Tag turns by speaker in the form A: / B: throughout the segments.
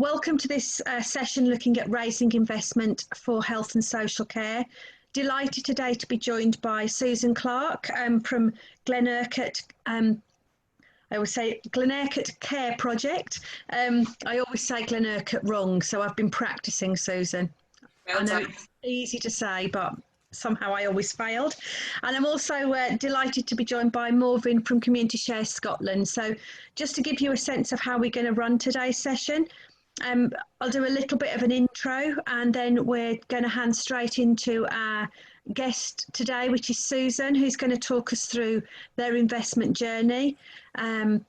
A: Welcome to this session looking at raising investment for health and social care. Delighted today to be joined by Susan Clark from Glenurquhart. I always say Glenurquhart Care Project. I always say Glenurquhart wrong, so I've been practicing, Susan.
B: Well
A: I know
B: done.
A: it's easy to say, but somehow I always failed. And I'm also delighted to be joined by Morvin from Community Share Scotland. So just to give you a sense of how we're going to run today's session, I'll do a little bit of an intro and then we're going to hand straight into our guest today, which is Susan, who's going to talk us through their investment journey. And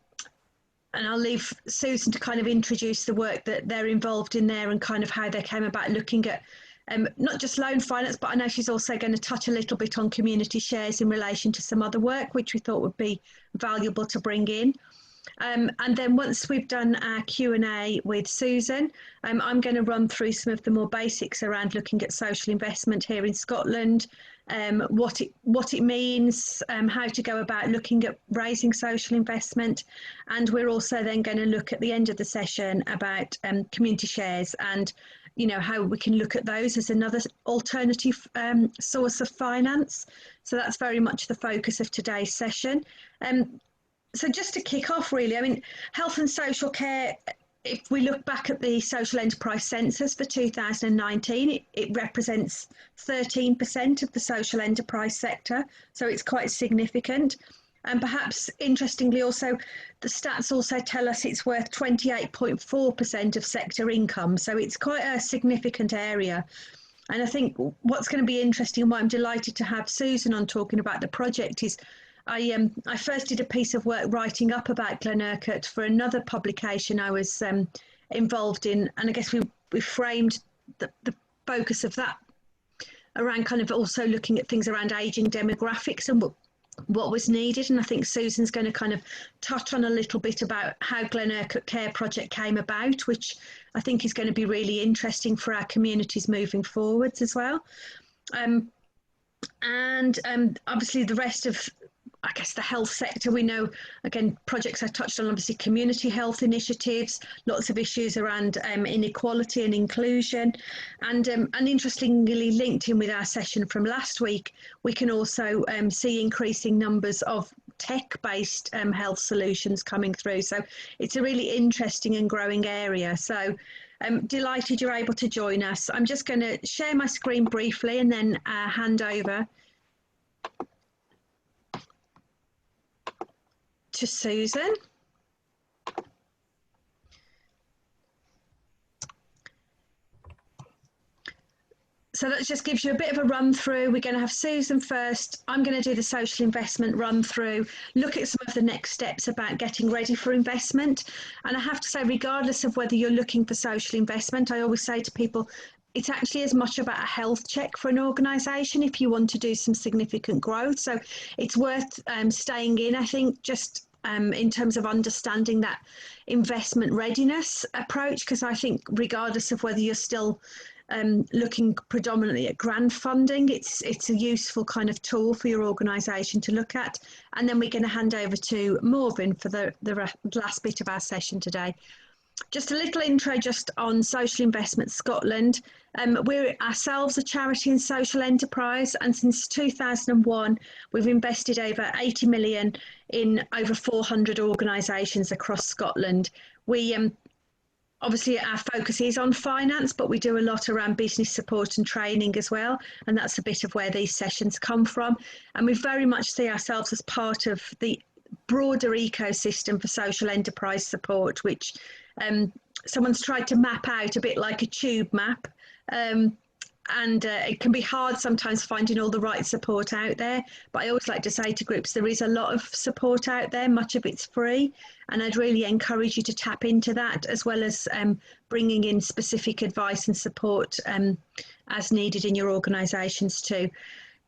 A: I'll leave Susan to kind of introduce the work that they're involved in there and kind of how they came about looking at not just loan finance, but I know she's also going to touch a little bit on community shares in relation to some other work, which we thought would be valuable to bring in. And then once we've done our Q&A with Susan, I'm going to run through some of the more basics around looking at social investment here in Scotland, what it means, how to go about looking at raising social investment. And we're also then going to look at the end of the session about community shares and how we can look at those as another alternative source of finance. So that's very much the focus of today's session. So just to kick off, really, I mean, health and social care, if we look back at the social enterprise census for 2019, it represents 13% of the social enterprise sector. So it's quite significant. And perhaps interestingly also, the stats also tell us it's worth 28.4% of sector income. So it's quite a significant area. And I think what's going to be interesting and why I'm delighted to have Susan on talking about the project is I first did a piece of work writing up about Glenurquhart for another publication I was involved in. And I guess we framed the focus of that around kind of also looking at things around ageing demographics and what was needed. And I think Susan's going to kind of touch on a little bit about how Glenurquhart Care Project came about, which I think is going to be really interesting for our communities moving forwards as well. And obviously the rest of, I guess, the health sector, we know, again, projects I touched on, obviously community health initiatives, lots of issues around inequality and inclusion. And interestingly linked in with our session from last week, we can also see increasing numbers of tech-based health solutions coming through. So it's a really interesting and growing area. So delighted you're able to join us. I'm just going to share my screen briefly and then hand over to Susan. So that just gives you a bit of a run through. We're going to have Susan first. I'm going to do the social investment run through, look at some of the next steps about getting ready for investment. And I have to say, regardless of whether you're looking for social investment, I always say to people, it's actually as much about a health check for an organisation if you want to do some significant growth. So it's worth staying in, I think, just in terms of understanding that investment readiness approach, because I think regardless of whether you're still looking predominantly at grant funding, it's a useful kind of tool for your organisation to look at. And then we're going to hand over to Morvin for the last bit of our session today. Just a little intro just on Social Investment Scotland. We're ourselves a charity and social enterprise, and since 2001 we've invested over 80 million in over 400 organisations across Scotland. We obviously our focus is on finance, but we do a lot around business support and training as well, and that's a bit of where these sessions come from. And we very much see ourselves as part of the broader ecosystem for social enterprise support, which someone's tried to map out a bit like a tube map, and it can be hard sometimes finding all the right support out there, but I always like to say to groups there is a lot of support out there, much of it's free, and I'd really encourage you to tap into that, as well as bringing in specific advice and support as needed in your organisations too.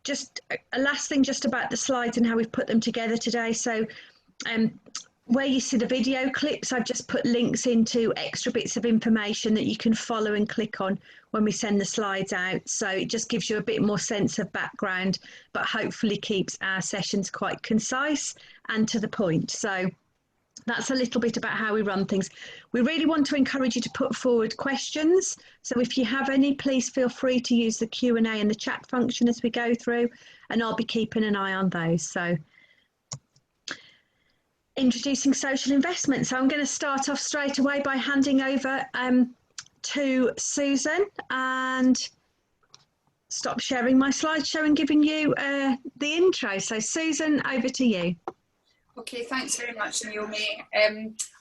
A: Just a last thing just about the slides and how we've put them together today. So where you see the video clips, I've just put links into extra bits of information that you can follow and click on when we send the slides out. So it just gives you a bit more sense of background, but hopefully keeps our sessions quite concise and to the point. So that's a little bit about how we run things. We really want to encourage you to put forward questions. So if you have any, please feel free to use the Q&A and the chat function as we go through, and I'll be keeping an eye on those. So introducing social investment. So I'm going to start off straight away by handing over to Susan, and stop sharing my slideshow and giving you the intro. So Susan, over to you.
B: Okay, thanks very much, Naomi.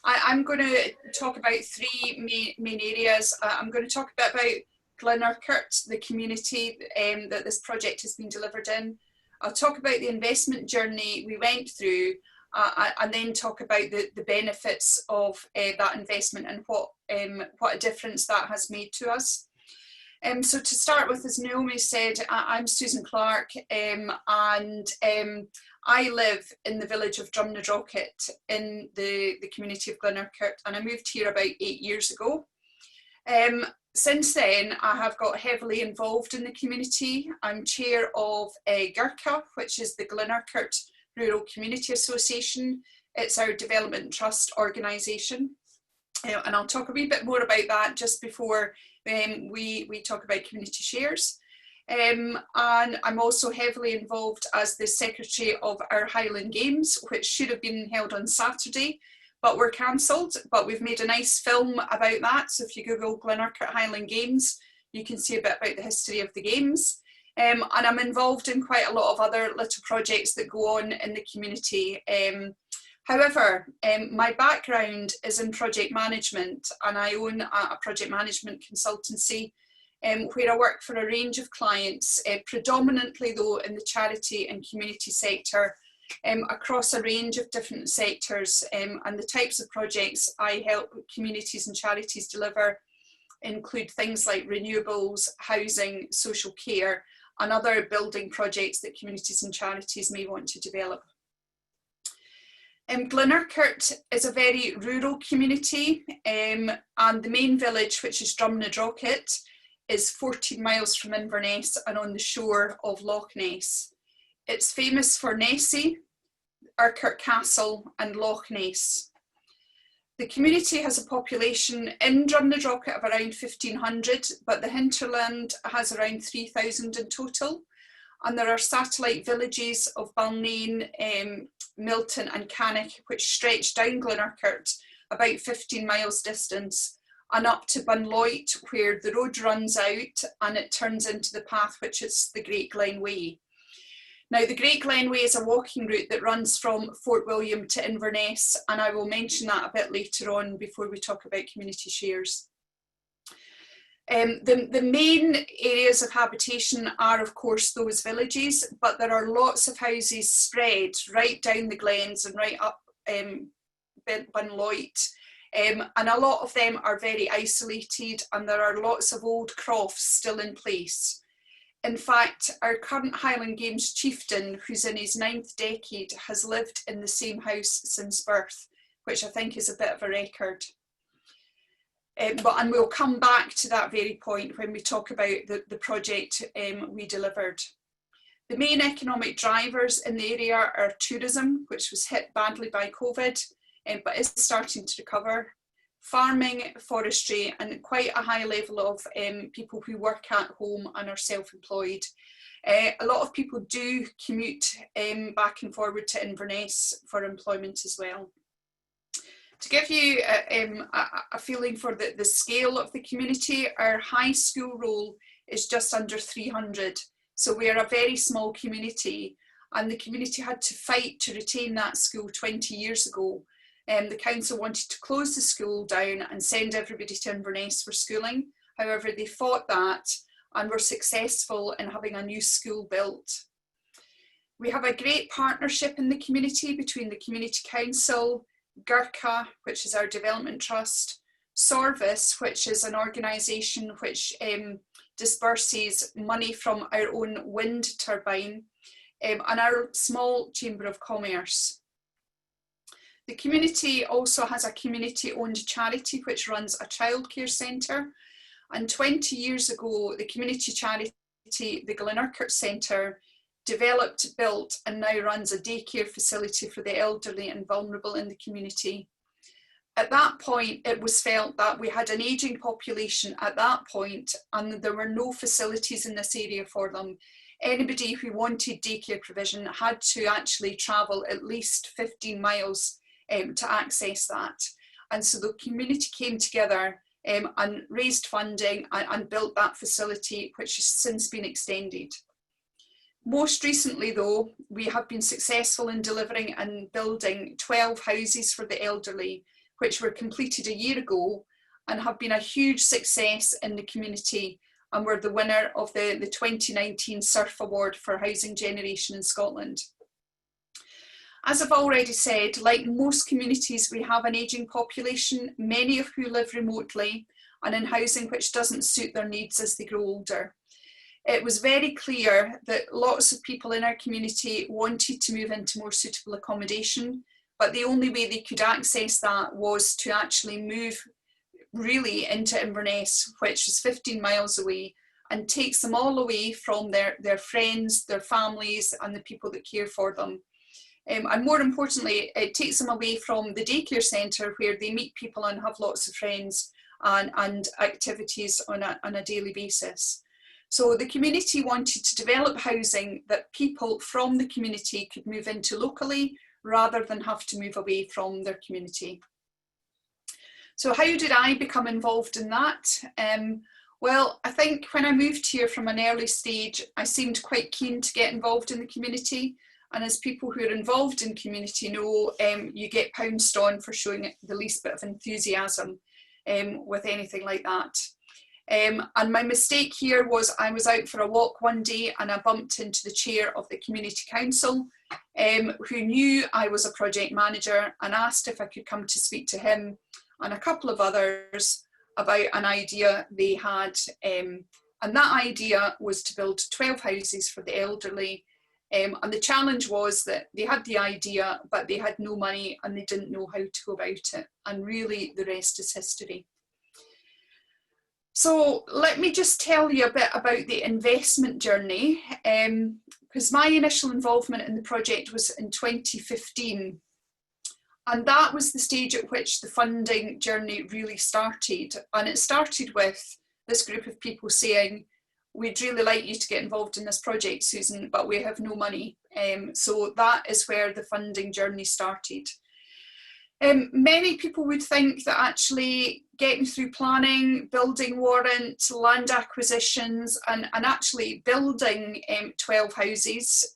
B: I'm going to talk about three main areas. I'm going to talk a bit about Glenurquhart, the community that this project has been delivered in. I'll talk about the investment journey we went through, and then talk about the benefits of that investment and what a difference that has made to us. So to start with, as Naomi said, I'm Susan Clark, and I live in the village of Glenurquhart in the community of Glenurquhart, and I moved here about 8 years ago. Since then, I have got heavily involved in the community. I'm chair of GURCA, which is the Glenurquhart Rural Community Association. It's our development trust organisation. And I'll talk a wee bit more about that just before we talk about community shares. And I'm also heavily involved as the secretary of our Highland Games, which should have been held on Saturday, but were cancelled. But we've made a nice film about that. So if you Google Glenurquhart Highland Games, you can see a bit about the history of the games. And I'm involved in quite a lot of other little projects that go on in the community. However, my background is in project management, and I own a project management consultancy where I work for a range of clients, predominantly though in the charity and community sector, across a range of different sectors, and the types of projects I help communities and charities deliver include things like renewables, housing, social care, and other building projects that communities and charities may want to develop. Glenurquhart is a very rural community, and the main village, which is Glenurquhart, is 14 miles from Inverness and on the shore of Loch Ness. It's famous for Nessie, Urquhart Castle and Loch Ness. The community has a population in Glenurquhart of around 1,500, but the hinterland has around 3,000 in total. And there are satellite villages of Balnain, Milton and Cannock, which stretch down Glenurquhart about 15 miles distance, and up to Bunloit, where the road runs out and it turns into the path which is the Great Glen Way. Now, the Great Glen Way is a walking route that runs from Fort William to Inverness, and I will mention that a bit later on before we talk about community shares. The main areas of habitation are, of course, those villages, but there are lots of houses spread right down the glens and right up Bunloit, and a lot of them are very isolated, and there are lots of old crofts still in place. In fact, our current Highland Games chieftain, who's in his 9th decade, has lived in the same house since birth, which I think is a bit of a record. And we'll come back to that very point when we talk about the project we delivered. The main economic drivers in the area are tourism, which was hit badly by COVID, but is starting to recover, farming, forestry, and quite a high level of people who work at home and are self-employed. A lot of people do commute back and forward to Inverness for employment as well. To give you a feeling for the scale of the community, our high school roll is just under 300. So we are a very small community, and the community had to fight to retain that school 20 years ago. The council wanted to close the school down and send everybody to Inverness for schooling. However, they fought that and were successful in having a new school built. We have a great partnership in the community between the Community Council, GURCA, which is our development trust, Sorvis, which is an organisation which disburses money from our own wind turbine, and our small Chamber of Commerce. The community also has a community-owned charity which runs a childcare centre, and 20 years ago the community charity, the Glenurquhart Centre, developed, built, and now runs a daycare facility for the elderly and vulnerable in the community. At that point, it was felt that we had an ageing population at that point, and there were no facilities in this area for them. Anybody who wanted daycare provision had to actually travel at least 15 miles to access that. And so the community came together and raised funding and built that facility, which has since been extended. Most recently, though, we have been successful in delivering and building 12 houses for the elderly, which were completed a year ago and have been a huge success in the community, and were the winner of the 2019 SURF Award for Housing Generation in Scotland. As I've already said, like most communities, we have an ageing population, many of who live remotely and in housing which doesn't suit their needs as they grow older. It was very clear that lots of people in our community wanted to move into more suitable accommodation, but the only way they could access that was to actually move really into Inverness, which is 15 miles away, and takes them all away from their friends, their families, and the people that care for them. And more importantly, it takes them away from the daycare centre where they meet people and have lots of friends and activities on a daily basis. So the community wanted to develop housing that people from the community could move into locally rather than have to move away from their community. So how did I become involved in that? Well, I think when I moved here from an early stage, I seemed quite keen to get involved in the community. And as people who are involved in community know, you get pounced on for showing the least bit of enthusiasm with anything like that. And my mistake here was I was out for a walk one day and I bumped into the chair of the community council, who knew I was a project manager, and asked if I could come to speak to him and a couple of others about an idea they had. And that idea was to build 12 houses for the elderly. And the challenge was that they had the idea, but they had no money and they didn't know how to go about it. And really the rest is history. So let me just tell you a bit about the investment journey, because my initial involvement in the project was in 2015. And that was the stage at which the funding journey really started. And it started with this group of people saying, we'd really like you to get involved in this project, Susan, but we have no money. So that is where the funding journey started. Many people would think that actually getting through planning, building warrant, land acquisitions, and actually building 12 houses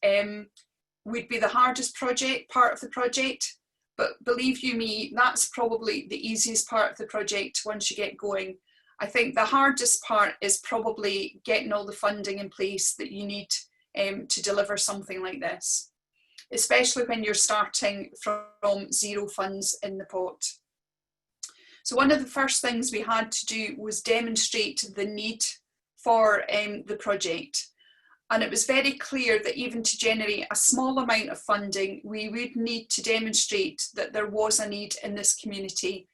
B: would be the hardest part of the project. But believe you me, that's probably the easiest part of the project once you get going. I think the hardest part is probably getting all the funding in place that you need to deliver something like this, especially when you're starting from zero funds in the pot. So one of the first things we had to do was demonstrate the need for the project. And it was very clear that even to generate a small amount of funding, we would need to demonstrate that there was a need in this community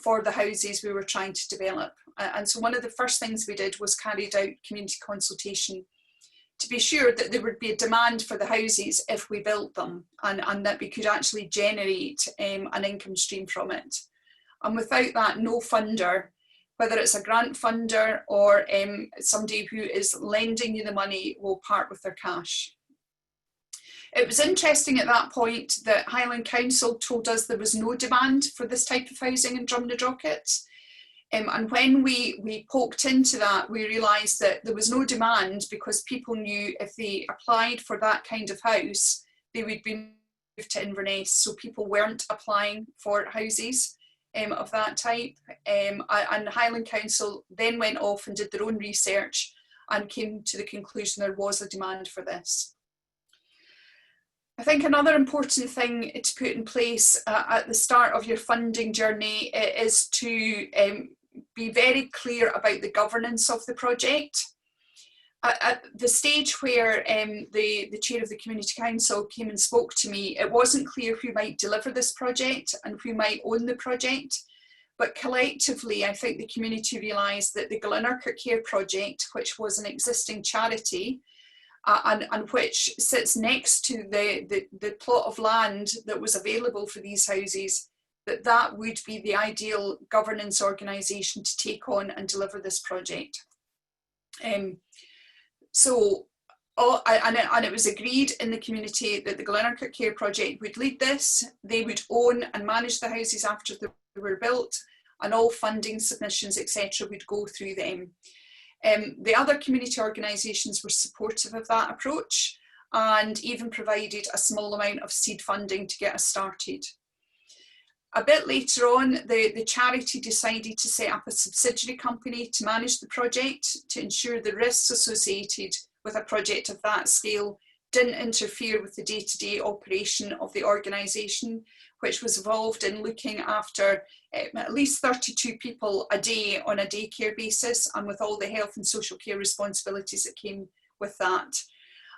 B: for the houses we were trying to develop. And so one of the first things we did was carried out community consultation to be sure that there would be a demand for the houses if we built them, and that we could actually generate an income stream from it. And without that, no funder, whether it's a grant funder or somebody who is lending you the money, will part with their cash. It was interesting at that point that Highland Council told us there was no demand for this type of housing in Drumnadrochit. And when we poked into that, we realised that there was no demand because people knew if they applied for that kind of house, they would be moved to Inverness. So people weren't applying for houses of that type. And Highland Council then went off and did their own research and came to the conclusion there was a demand for this. I think another important thing to put in place at the start of your funding journey is to be very clear about the governance of the project. At the stage where the chair of the community council came and spoke to me, it wasn't clear who might deliver this project and who might own the project. But collectively, I think the community realised that the Glenurquhart Care project, which was an existing charity, and which sits next to the plot of land that was available for these houses, that would be the ideal governance organisation to take on and deliver this project. And it was agreed in the community that the Glenurquhart Care Project would lead this. They would own and manage the houses after they were built, and all funding submissions, etc., would go through them. The other community organisations were supportive of that approach and even provided a small amount of seed funding to get us started. A bit later on, the charity decided to set up a subsidiary company to manage the project to ensure the risks associated with a project of that scale didn't interfere with the day-to-day operation of the organisation, which was involved in looking after at least 32 people a day on a daycare basis, and with all the health and social care responsibilities that came with that.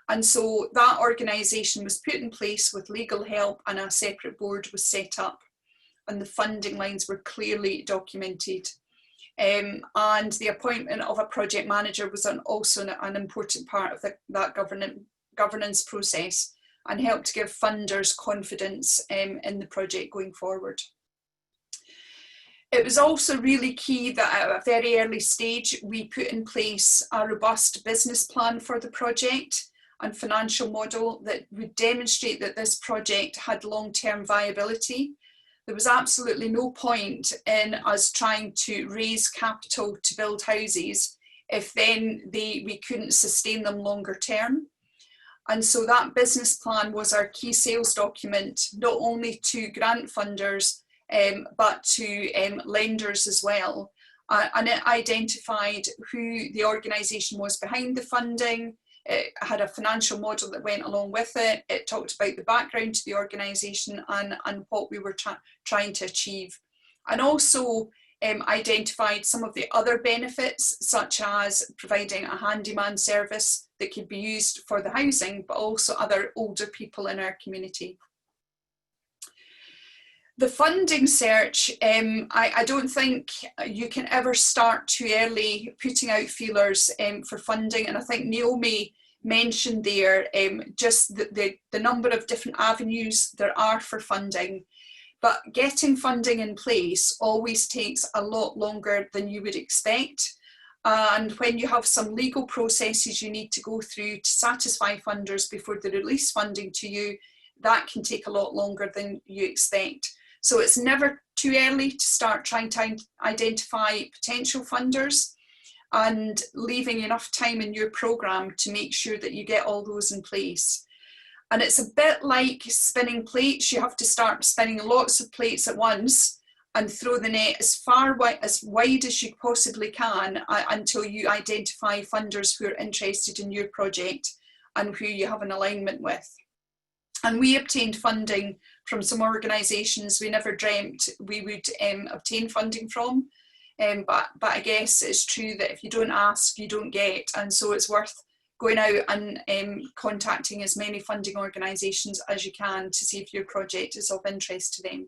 B: And so that organisation was put in place with legal help, and a separate board was set up, and the funding lines were clearly documented. And the appointment of a project manager was also an important part of that governance process, and helped to give funders confidence in the project going forward. It was also really key that at a very early stage we put in place a robust business plan for the project and financial model that would demonstrate that this project had long-term viability. There was absolutely no point in us trying to raise capital to build houses if then we couldn't sustain them longer term. And so that business plan was our key sales document, not only to grant funders, but to lenders as well. And it identified who the organisation was behind the funding. It had a financial model that went along with it. It talked about the background to the organisation and what we were trying to achieve. And also identified some of the other benefits, such as providing a handyman service that could be used for the housing, but also other older people in our community. The funding search, I don't think you can ever start too early putting out feelers for funding. And I think Naomi mentioned there just the number of different avenues there are for funding. But getting funding in place always takes a lot longer than you would expect. And when you have some legal processes you need to go through to satisfy funders before they release funding to you, that can take a lot longer than you expect. So it's never too early to start trying to identify potential funders, and leaving enough time in your programme to make sure that you get all those in place. And it's a bit like spinning plates. You have to start spinning lots of plates at once and throw the net as wide as you possibly can until you identify funders who are interested in your project and who you have an alignment with. And we obtained funding from some organisations we never dreamt we would obtain funding from. But I guess it's true that if you don't ask, you don't get. And so it's worth going out and contacting as many funding organisations as you can to see if your project is of interest to them.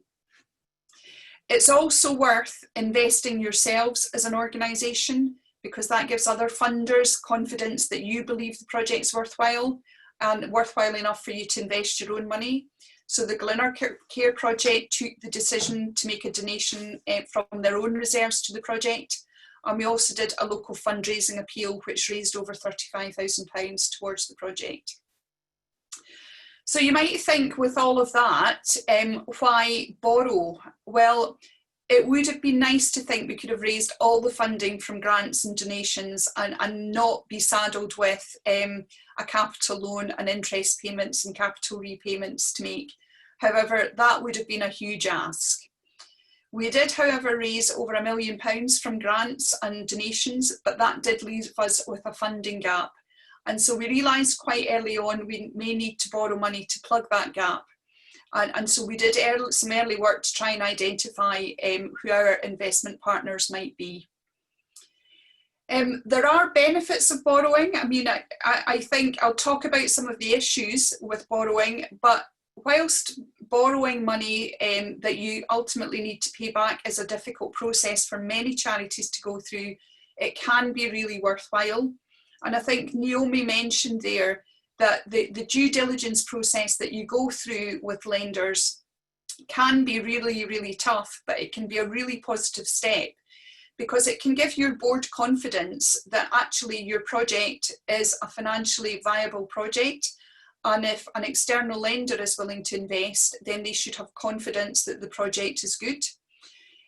B: It's also worth investing yourselves as an organisation, because that gives other funders confidence that you believe the project's worthwhile and worthwhile enough for you to invest your own money. So the Glenurquhart Care Project took the decision to make a donation from their own reserves to the project. And we also did a local fundraising appeal which raised over £35,000 towards the project. So you might think, with all of that, why borrow? Well, it would have been nice to think we could have raised all the funding from grants and donations and not be saddled with a capital loan and interest payments and capital repayments to make. However, that would have been a huge ask. We did, however, raise over £1 million from grants and donations, but that did leave us with a funding gap. And so we realised quite early on we may need to borrow money to plug that gap. And so we did some early work to try and identify who our investment partners might be. There are benefits of borrowing. I mean, I think I'll talk about some of the issues with borrowing, but whilst borrowing money that you ultimately need to pay back is a difficult process for many charities to go through, it can be really worthwhile. And I think Naomi mentioned there that the due diligence process that you go through with lenders can be really, really tough, but it can be a really positive step, because it can give your board confidence that actually your project is a financially viable project. And if an external lender is willing to invest, then they should have confidence that the project is good.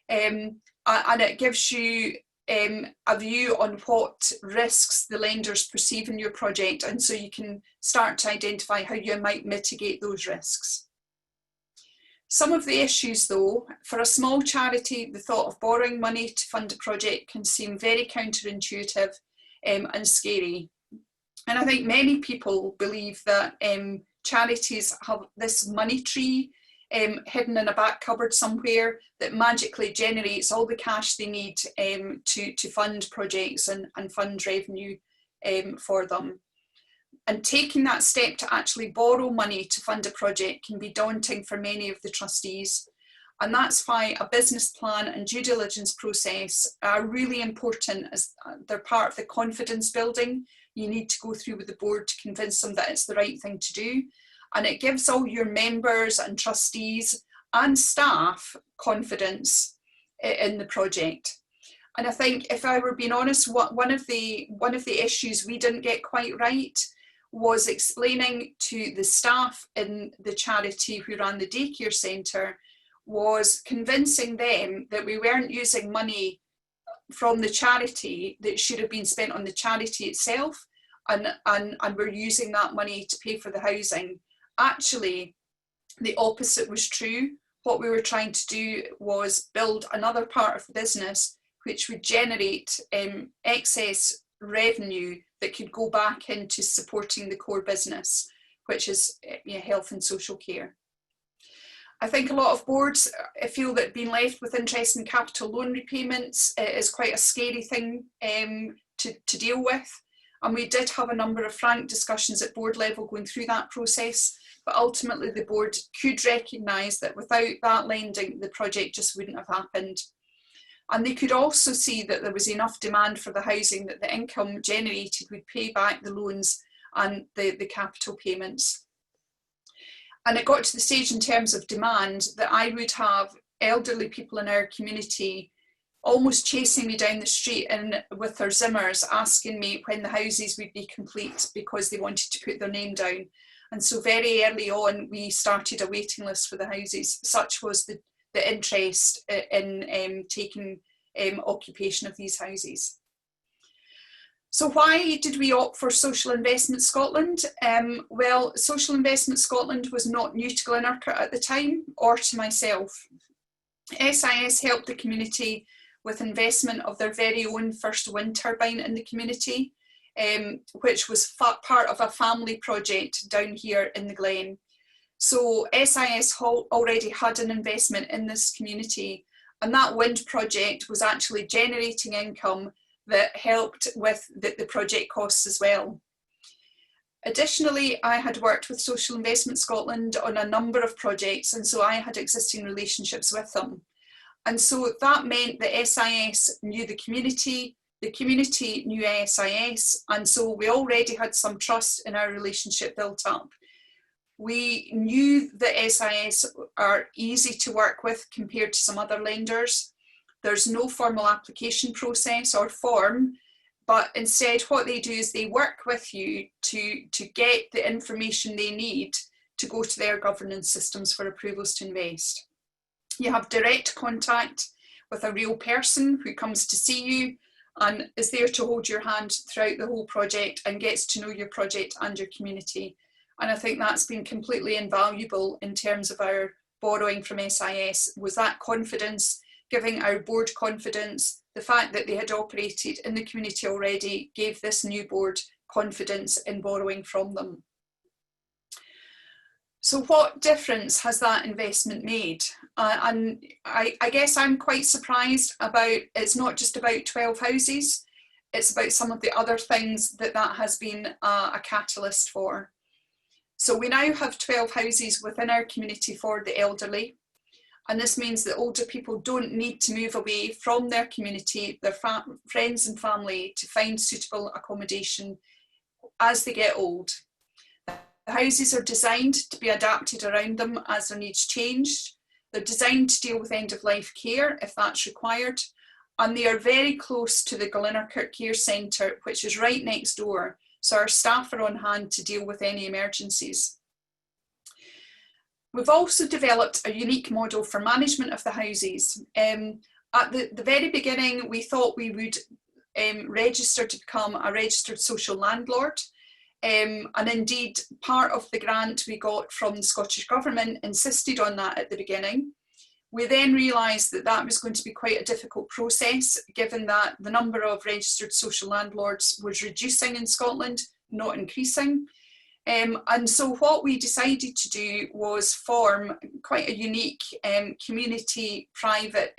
B: And it gives you a view on what risks the lenders perceive in your project, and so you can start to identify how you might mitigate those risks. Some of the issues though, for a small charity, the thought of borrowing money to fund a project can seem very counterintuitive and scary. And I think many people believe that charities have this money tree hidden in a back cupboard somewhere that magically generates all the cash they need to fund projects and fund revenue for them. And taking that step to actually borrow money to fund a project can be daunting for many of the trustees. And that's why a business plan and due diligence process are really important, as they're part of the confidence building you need to go through with the board to convince them that it's the right thing to do. And it gives all your members and trustees and staff confidence in the project. And I think, if I were being honest, one of the issues we didn't get quite right was explaining to the staff in the charity who ran the daycare centre, was convincing them that we weren't using money from the charity that should have been spent on the charity itself, and we're using that money to pay for the housing. Actually, the opposite was true. What we were trying to do was build another part of the business which would generate excess revenue that could go back into supporting the core business, which is health and social care. I think a lot of boards feel that being left with interest and capital loan repayments is quite a scary thing to deal with. And we did have a number of frank discussions at board level going through that process, but ultimately the board could recognise that without that lending, the project just wouldn't have happened. And they could also see that there was enough demand for the housing that the income generated would pay back the loans and the capital payments. And it got to the stage in terms of demand that I would have elderly people in our community almost chasing me down the street and with their Zimmers asking me when the houses would be complete because they wanted to put their name down. And so very early on, we started a waiting list for the houses. Such was the interest in taking occupation of these houses. So why did we opt for Social Investment Scotland? Well, Social Investment Scotland was not new to Glenurquhart at the time, or to myself. SIS helped the community with investment of their very own first wind turbine in the community, which was part of a family project down here in the Glen. So SIS already had an investment in this community, and that wind project was actually generating income that helped with the project costs as well. Additionally, I had worked with Social Investment Scotland on a number of projects, and so I had existing relationships with them. And so that meant that SIS knew the community knew SIS, and so we already had some trust in our relationship built up. We knew that SIS are easy to work with compared to some other lenders. There's no formal application process or form, but instead what they do is they work with you to get the information they need to go to their governance systems for approvals to invest. You have direct contact with a real person who comes to see you and is there to hold your hand throughout the whole project and gets to know your project and your community. And I think that's been completely invaluable in terms of our borrowing from SIS, was that confidence, giving our board confidence. The fact that they had operated in the community already gave this new board confidence in borrowing from them. So what difference has that investment made? And I guess I'm quite surprised about, it's not just about 12 houses, it's about some of the other things that has been a catalyst for. So we now have 12 houses within our community for the elderly. And this means that older people don't need to move away from their community, their friends and family, to find suitable accommodation as they get old. The houses are designed to be adapted around them as their needs changed. They're designed to deal with end-of-life care if that's required. And they are very close to the Glenurquhart Care Centre, which is right next door. So our staff are on hand to deal with any emergencies. We've also developed a unique model for management of the houses. At the very beginning, we thought we would register to become a registered social landlord. And indeed, part of the grant we got from the Scottish Government insisted on that at the beginning. We then realised that that was going to be quite a difficult process, given that the number of registered social landlords was reducing in Scotland, not increasing. And so what we decided to do was form quite a unique community private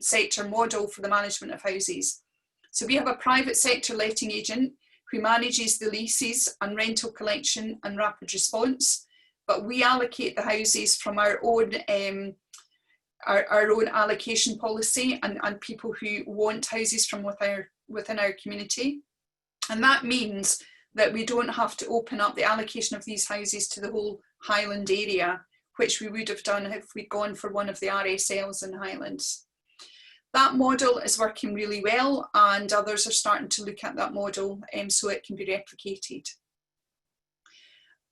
B: sector model for the management of houses. So we have a private sector letting agent who manages the leases and rental collection and rapid response, but we allocate the houses from our own allocation policy and people who want houses from within our community. And that means that we don't have to open up the allocation of these houses to the whole Highland area, which we would have done if we'd gone for one of the RSLs in Highlands. That model is working really well, and others are starting to look at that model so it can be replicated.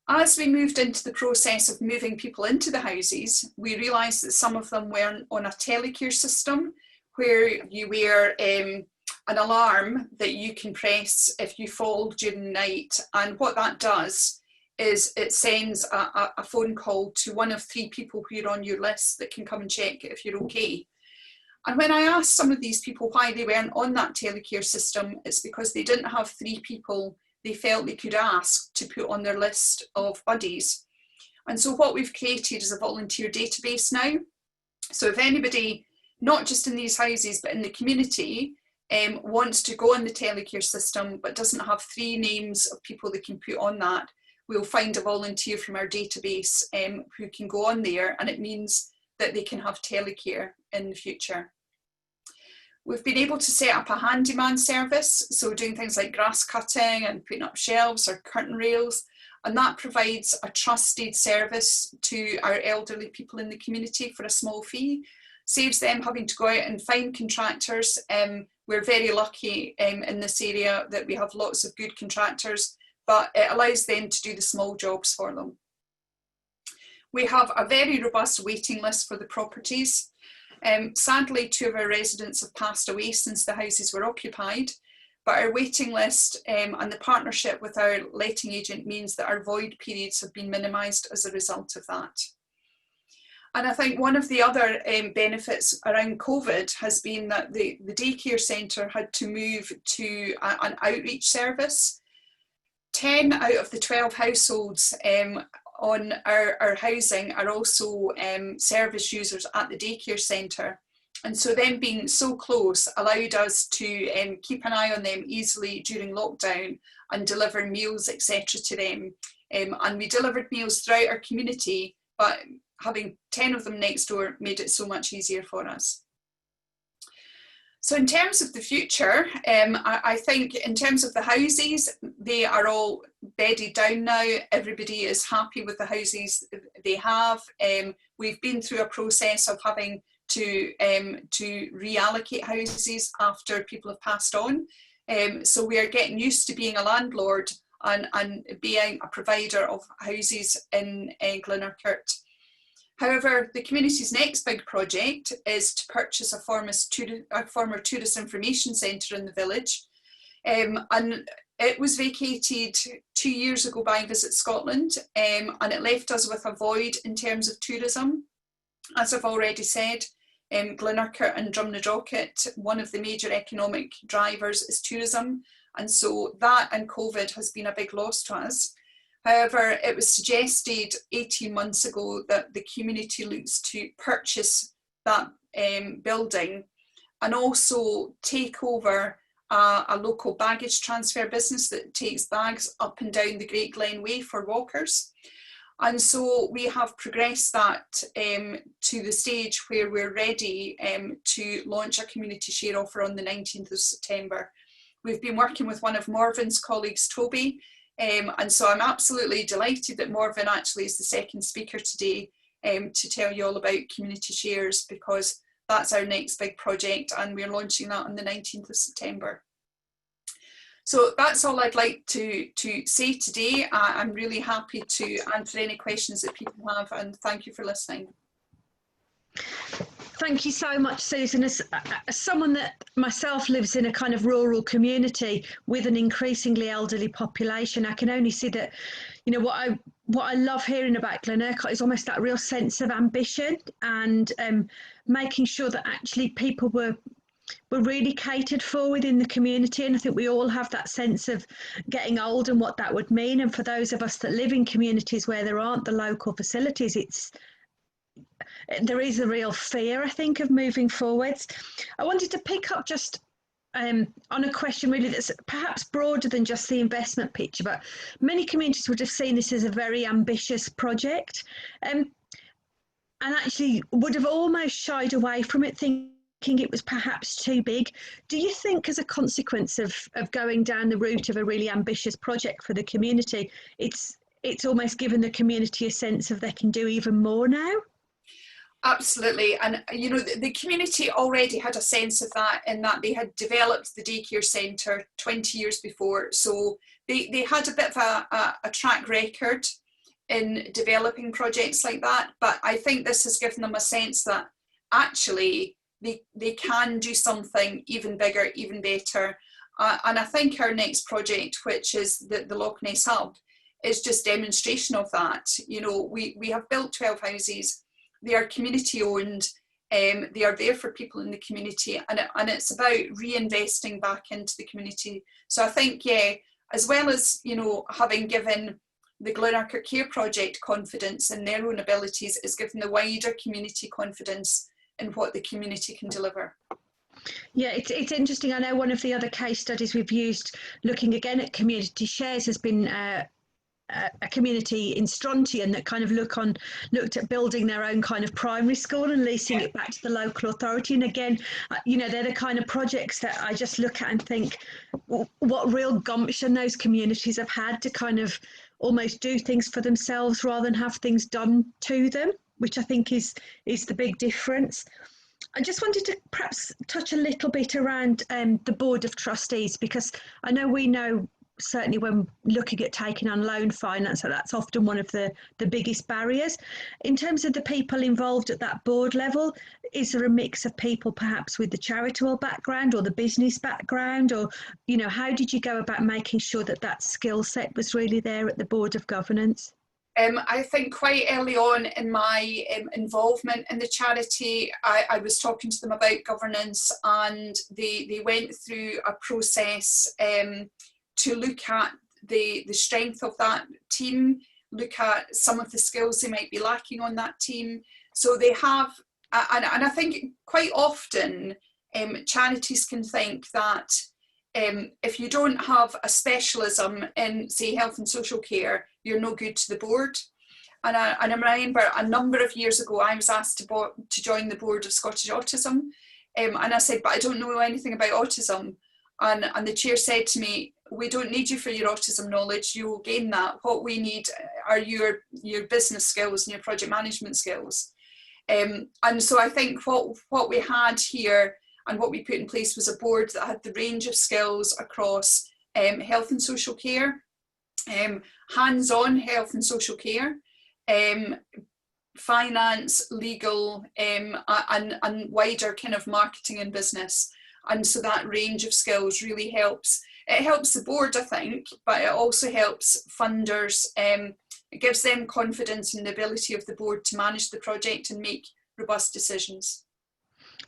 B: As we moved into the process of moving people into the houses, we realised that some of them weren't on a telecare system where you wear an alarm that you can press if you fall during the night. And what that does is it sends a phone call to one of 3 people who are on your list that can come and check if you're okay. And when I asked some of these people why they weren't on that telecare system, it's because they didn't have 3 people they felt they could ask to put on their list of buddies. And so what we've created is a volunteer database now. So if anybody, not just in these houses, but in the community, wants to go on the telecare system, but doesn't have 3 names of people they can put on that, we'll find a volunteer from our database who can go on there, and it means that they can have telecare in the future. We've been able to set up a handyman service, so doing things like grass cutting and putting up shelves or curtain rails, and that provides a trusted service to our elderly people in the community for a small fee. Saves them having to go out and find contractors. We're very lucky in this area that we have lots of good contractors, but it allows them to do the small jobs for them. We have a very robust waiting list for the properties. Sadly, 2 of our residents have passed away since the houses were occupied, but our waiting list and the partnership with our letting agent means that our void periods have been minimised as a result of that. And I think one of the other benefits around COVID has been that the daycare centre had to move to an outreach service. 10 out of the 12 households on our housing are also service users at the daycare centre. And so them being so close allowed us to keep an eye on them easily during lockdown and deliver meals, etc. to them. And we delivered meals throughout our community, but having 10 of them next door made it so much easier for us. So in terms of the future, I think in terms of the houses, they are all bedded down now. Everybody is happy with the houses they have. We've been through a process of having to reallocate houses after people have passed on. So we are getting used to being a landlord and being a provider of houses in Glenurquhart. However, the community's next big project is to purchase a former tourist information centre in the village. And it was vacated 2 years ago by Visit Scotland, and it left us with a void in terms of tourism. As I've already said, Glenurquhart and Drumnadrochit, one of the major economic drivers is tourism, and so that and COVID has been a big loss to us. However, it was suggested 18 months ago that the community looks to purchase that building and also take over a local baggage transfer business that takes bags up and down the Great Glen Way for walkers. And so we have progressed that to the stage where we're ready to launch a community share offer on the 19th of September. We've been working with one of Morven's colleagues, Toby, And so I'm absolutely delighted that Morven actually is the second speaker today to tell you all about community shares, because that's our next big project and we're launching that on the 19th of September. So that's all I'd like to say today. I'm really happy to answer any questions that people have, and thank you for listening.
A: Thank you so much, Susan. As someone that myself lives in a kind of rural community with an increasingly elderly population, I can only see that, you know, what I love hearing about Glenurquhart is almost that real sense of ambition and making sure that actually people were really catered for within the community. And I think we all have that sense of getting old and what that would mean. And for those of us that live in communities where there aren't the local facilities, there is a real fear, I think, of moving forwards. I wanted to pick up just on a question really that's perhaps broader than just the investment picture, but many communities would have seen this as a very ambitious project and actually would have almost shied away from it, thinking it was perhaps too big. Do you think as a consequence of going down the route of a really ambitious project for the community, it's almost given the community a sense of they can do even more now?
B: Absolutely. And, you know, the community already had a sense of that, in that they had developed the daycare centre 20 years before. So they had a bit of a track record in developing projects like that. But I think this has given them a sense that actually they can do something even bigger, even better. And I think our next project, which is the Loch Ness Hub, is just demonstration of that. You know, we have built 12 houses. They are community owned, they are there for people in the community, and it's about reinvesting back into the community. So I think, yeah, as well as, you know, having given the Glenurquhart Care Project confidence in their own abilities, is given the wider community confidence in what the community can deliver.
A: Yeah, it's interesting. I know one of the other case studies we've used looking again at community shares has been a community in Strontian that kind of looked at building their own kind of primary school and leasing it back to the local authority. And again, you know, they're the kind of projects that I just look at and think what real gumption those communities have had to kind of almost do things for themselves rather than have things done to them, which I think is the big difference. I just wanted to perhaps touch a little bit around the Board of Trustees, because I know we know certainly when looking at taking on loan finance, that's often one of the biggest barriers. In terms of the people involved at that board level, is there a mix of people perhaps with the charitable background or the business background, or, you know, how did you go about making sure that skill set was really there at the Board of Governance?
B: I think quite early on in my involvement in the charity, I was talking to them about governance, and they went through a process to look at the strength of that team, look at some of the skills they might be lacking on that team. So they have, and I think quite often charities can think that if you don't have a specialism in, say, health and social care, you're no good to the board. And I remember a number of years ago, I was asked to join the board of Scottish Autism. And I said, but I don't know anything about autism. And the chair said to me, we don't need you for your autism knowledge, you will gain that. What we need are your business skills and your project management skills. And so I think what we had here and what we put in place was a board that had the range of skills across health and social care, hands-on health and social care, finance, legal, and wider kind of marketing and business. And so that range of skills really helps. It helps the board, I think, but it also helps funders. It gives them confidence in the ability of the board to manage the project and make robust decisions.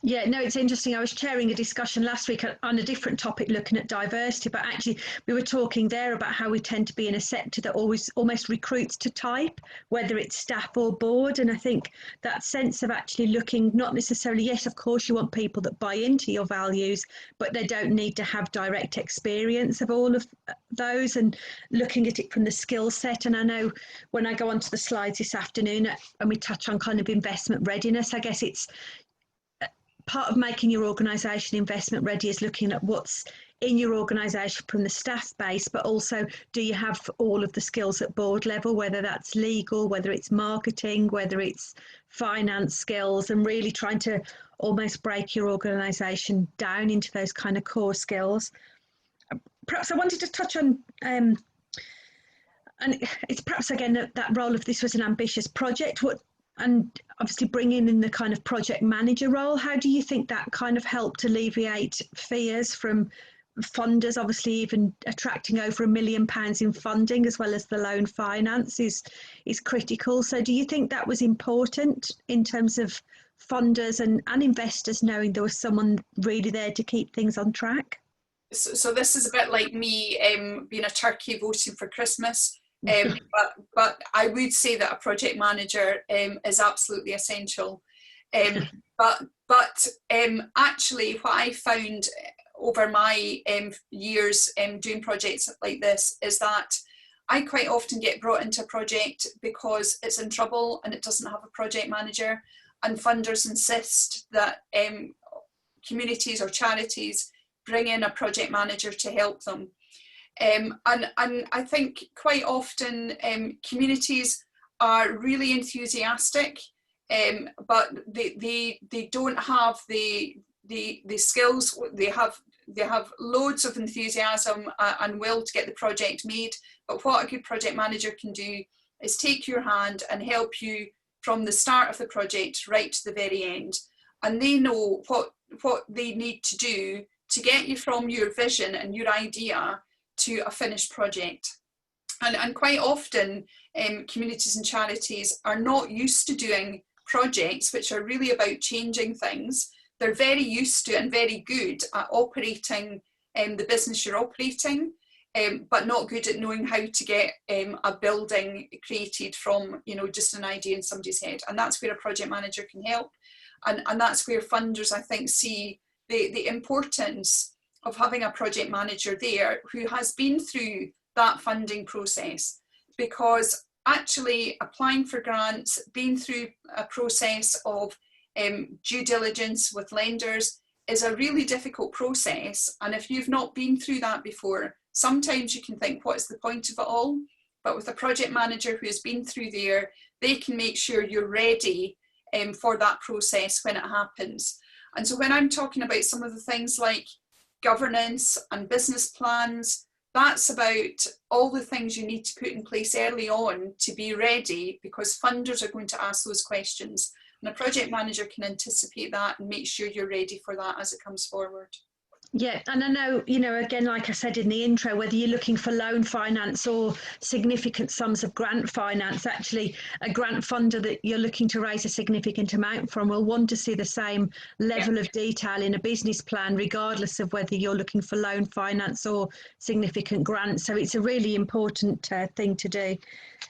A: Yeah, no, it's interesting. I was chairing a discussion last week on a different topic looking at diversity, but actually we were talking there about how we tend to be in a sector that almost recruits to type, whether it's staff or board. And I think that sense of actually looking, not necessarily, yes, of course you want people that buy into your values, but they don't need to have direct experience of all of those, and looking at it from the skill set. And I know when I go onto the slides this afternoon and we touch on kind of investment readiness, I guess it's part of making your organisation investment ready is looking at what's in your organisation from the staff base, but also do you have all of the skills at board level, whether that's legal, whether it's marketing, whether it's finance skills, and really trying to almost break your organisation down into those kind of core skills. Perhaps I wanted to touch on, and it's perhaps again that role of this was an ambitious project. And obviously bringing in the kind of project manager role, how do you think that kind of helped alleviate fears from funders? Obviously, even attracting over £1 million in funding as well as the loan finance is critical. So do you think that was important in terms of funders and investors knowing there was someone really there to keep things on track?
B: So this is a bit like me being a turkey voting for Christmas. But I would say that a project manager is absolutely essential. But actually, what I found over my years doing projects like this is that I quite often get brought into a project because it's in trouble and it doesn't have a project manager, and funders insist that communities or charities bring in a project manager to help them. And I think quite often communities are really enthusiastic, but they don't have the skills. They have loads of enthusiasm and will to get the project made. But what a good project manager can do is take your hand and help you from the start of the project right to the very end. And they know what they need to do to get you from your vision and your idea to a finished project. And quite often communities and charities are not used to doing projects which are really about changing things. They're very used to and very good at operating the business you're operating, but not good at knowing how to get a building created from just an idea in somebody's head. And that's where a project manager can help. And that's where funders, I think, see the importance of having a project manager there who has been through that funding process, because actually applying for grants, being through a process of due diligence with lenders is a really difficult process. And if you've not been through that before, sometimes you can think, what's the point of it all? But with a project manager who has been through there, they can make sure you're ready for that process when it happens. And so when I'm talking about some of the things like governance and business plans, that's about all the things you need to put in place early on to be ready, because funders are going to ask those questions. And a project manager can anticipate that and make sure you're ready for that as it comes forward.
A: Yeah, and I know, again, like I said in the intro, whether you're looking for loan finance or significant sums of grant finance, actually a grant funder that you're looking to raise a significant amount from will want to see the same level of detail in a business plan, regardless of whether you're looking for loan finance or significant grants. So it's a really important thing to do.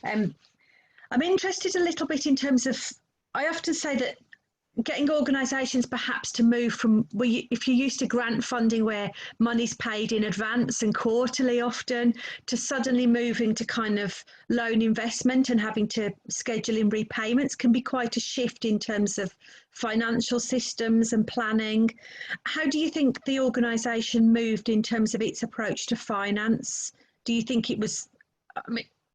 A: I'm interested a little bit in terms of, I often say that getting organisations perhaps to move from, if you're used to grant funding where money's paid in advance and quarterly often, to suddenly moving to kind of loan investment and having to schedule in repayments can be quite a shift in terms of financial systems and planning. How do you think the organisation moved in terms of its approach to finance? Do you think it was,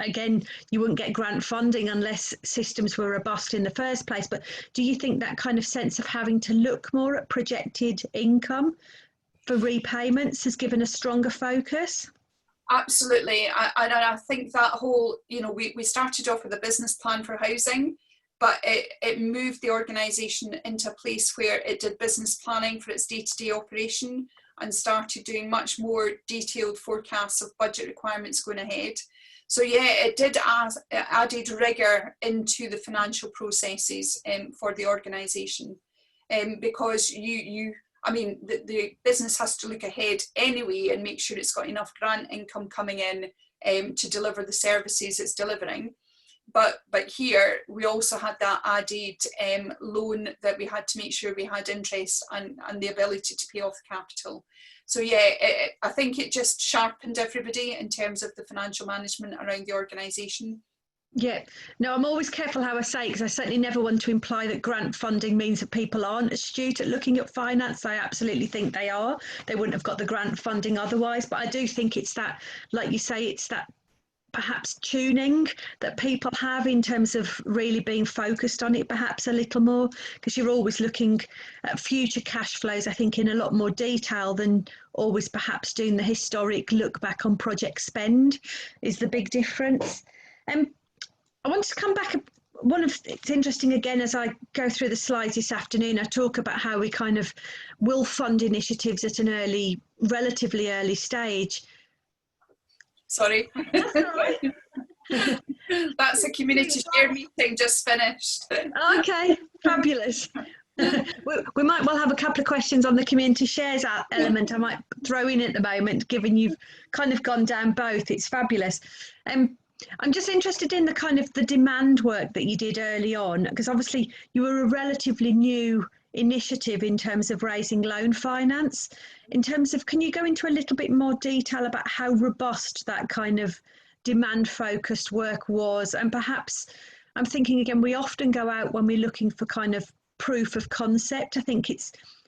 A: again, you wouldn't get grant funding unless systems were robust in the first place, but do you think that kind of sense of having to look more at projected income for repayments has given a stronger focus?
B: Absolutely. I think that whole, we started off with a business plan for housing, but it moved the organisation into a place where it did business planning for its day-to-day operation and started doing much more detailed forecasts of budget requirements going ahead. So yeah, it did added rigour into the financial processes for the organisation, because the business has to look ahead anyway and make sure it's got enough grant income coming in to deliver the services it's delivering. But here we also had that added loan that we had to make sure we had interest and the ability to pay off the capital. So yeah, I think it just sharpened everybody in terms of the financial management around the organisation.
A: Yeah, no, I'm always careful how I say it because I certainly never want to imply that grant funding means that people aren't astute at looking at finance. I absolutely think they are. They wouldn't have got the grant funding otherwise. But I do think it's that, like you say, it's that perhaps tuning that people have in terms of really being focused on it perhaps a little more, because you're always looking at future cash flows, I think, in a lot more detail than always perhaps doing the historic look back on project spend is the big difference. I want to come back. It's interesting again as I go through the slides this afternoon. I talk about how we kind of will fund initiatives at an relatively early stage.
B: Sorry.
A: That's all right.
B: That's a community share meeting just finished.
A: Okay, fabulous. We might well have a couple of questions on the community shares element I might throw in at the moment, given you've kind of gone down both. It's fabulous. I'm just interested in the kind of the demand work that you did early on, because obviously you were a relatively new initiative in terms of raising loan finance. In terms of, can you go into a little bit more detail about how robust that kind of demand focused work was? And perhaps I'm thinking again, we often go out when we're looking for kind of proof of concept. I think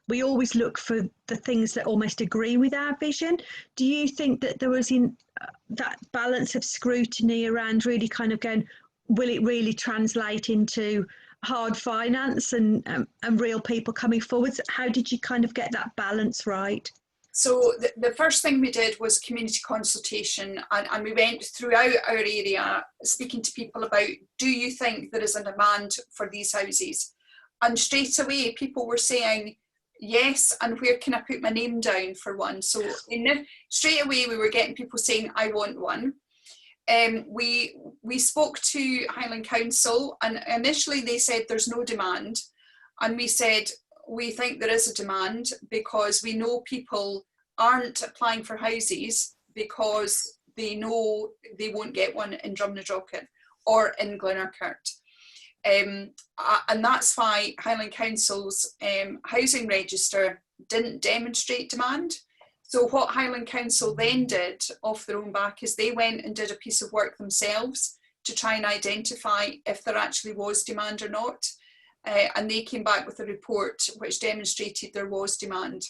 A: we always look for the things that almost agree with our vision. Do you think that there was in that balance of scrutiny around really kind of going, will it really translate into hard finance and real people coming forwards? How did you kind of get that balance right?
B: So the first thing we did was community consultation, and we went throughout our area speaking to people about, do you think there is a demand for these houses? And straight away people were saying yes, and where can I put my name down for one? So straight away we were getting people saying, I want one. We spoke to Highland Council, and initially they said there's no demand, and we said we think there is a demand because we know people aren't applying for houses because they know they won't get one in Drumnadrochit or in Glenurquhart. And that's why Highland Council's housing register didn't demonstrate demand. So what Highland Council then did off their own back is they went and did a piece of work themselves to try and identify if there actually was demand or not. And they came back with a report which demonstrated there was demand.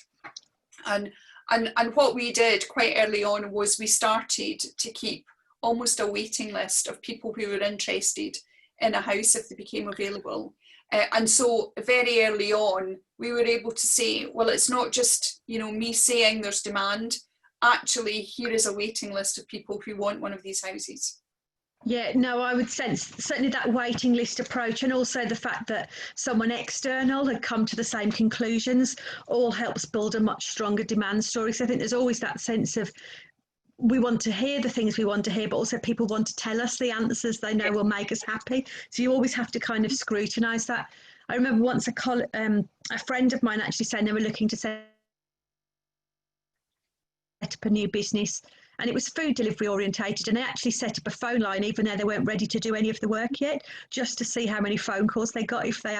B: And what we did quite early on was we started to keep almost a waiting list of people who were interested in a house if they became available. And so very early on, we were able to say, well, it's not just, me saying there's demand. Actually, here is a waiting list of people who want one of these houses.
A: Yeah, no, I would sense certainly that waiting list approach, and also the fact that someone external had come to the same conclusions all helps build a much stronger demand story. So I think there's always that sense of we want to hear the things we want to hear, but also people want to tell us the answers they know will make us happy. So you always have to kind of scrutinise that. I remember once a friend of mine actually saying they were looking to set up a new business, and it was food delivery orientated, and they actually set up a phone line even though they weren't ready to do any of the work yet, just to see how many phone calls they got if they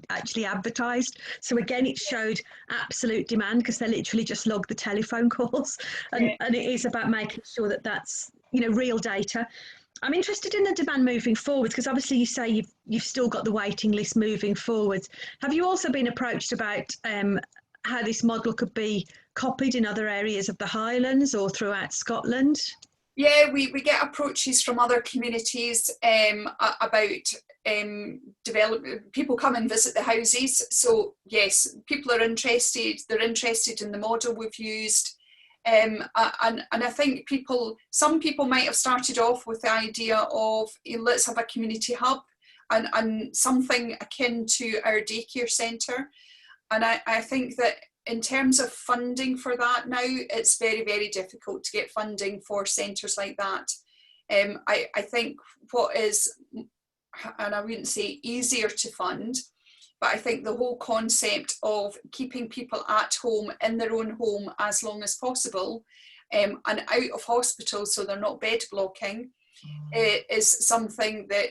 A: actually advertised. So again, it showed absolute demand because they literally just logged the telephone calls, and it is about making sure that that's real data. I'm interested in the demand moving forwards because obviously you say you've still got the waiting list moving forwards. Have you also been approached about how this model could be copied in other areas of the Highlands or throughout Scotland?
B: Yeah, we get approaches from other communities about people come and visit the houses. So yes, people are interested. They're interested in the model we've used. And I think some people might have started off with the idea of let's have a community hub and something akin to our daycare centre. And I think that in terms of funding for that now, it's very, very difficult to get funding for centres like that. I think what is, and I wouldn't say easier to fund, but I think the whole concept of keeping people at home in their own home as long as possible and out of hospital so they're not bed blocking is something that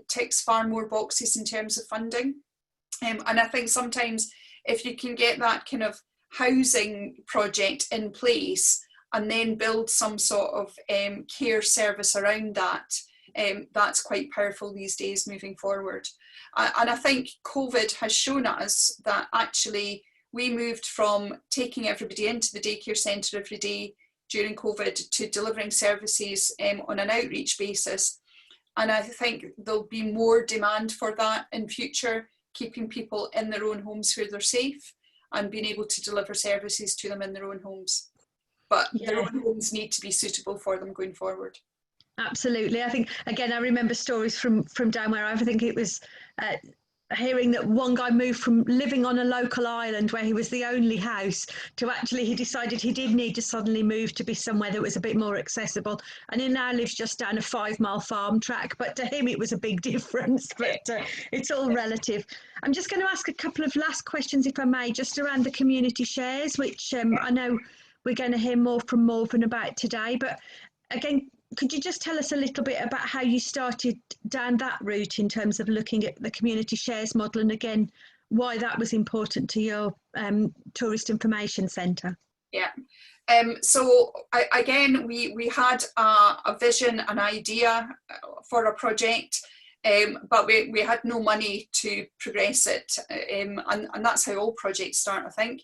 B: ticks far more boxes in terms of funding. And I think sometimes if you can get that kind of housing project in place and then build some sort of care service around that, that's quite powerful these days moving forward. And I think COVID has shown us that actually we moved from taking everybody into the daycare centre every day during COVID to delivering services on an outreach basis. And I think there'll be more demand for that in future, keeping people in their own homes where they're safe and being able to deliver services to them in their own homes. But their own homes need to be suitable for them going forward.
A: Absolutely. I think, again, I remember stories from down where I think it was hearing that one guy moved from living on a local island where he was the only house to actually he decided he did need to suddenly move to be somewhere that was a bit more accessible. And he now lives just down a 5-mile farm track. But to him, it was a big difference. But it's all relative. I'm just going to ask a couple of last questions, if I may, just around the community shares, which I know we're going to hear more from Morven about today. But again, could you just tell us a little bit about how you started down that route in terms of looking at the community shares model, and again, why that was important to your tourist information centre?
B: Yeah. So again, we had a vision, an idea for a project, but we had no money to progress it. And that's how all projects start, I think.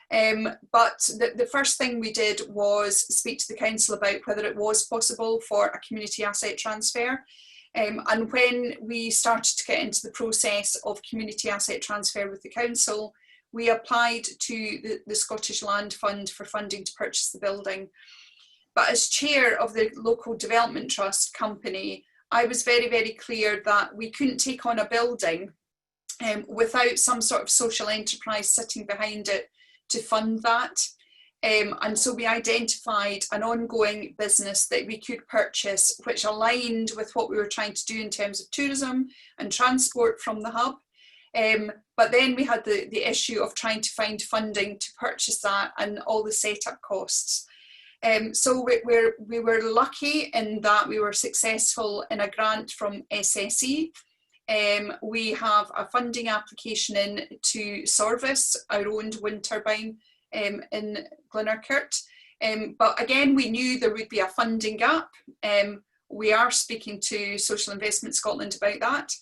B: But the first thing we did was speak to the council about whether it was possible for a community asset transfer. And when we started to get into the process of community asset transfer with the council, we applied to the Scottish Land Fund for funding to purchase the building. But as chair of the local development trust company, I was very, very clear that we couldn't take on a building without some sort of social enterprise sitting behind it to fund that. And so we identified an ongoing business that we could purchase, which aligned with what we were trying to do in terms of tourism and transport from the hub. But then we had the issue of trying to find funding to purchase that and all the setup costs. So we were lucky in that we were successful in a grant from SSE. We have a funding application in to Sorvis, our own wind turbine in Glenurquhart. But again, we knew there would be a funding gap. We are speaking to Social Investment Scotland about that.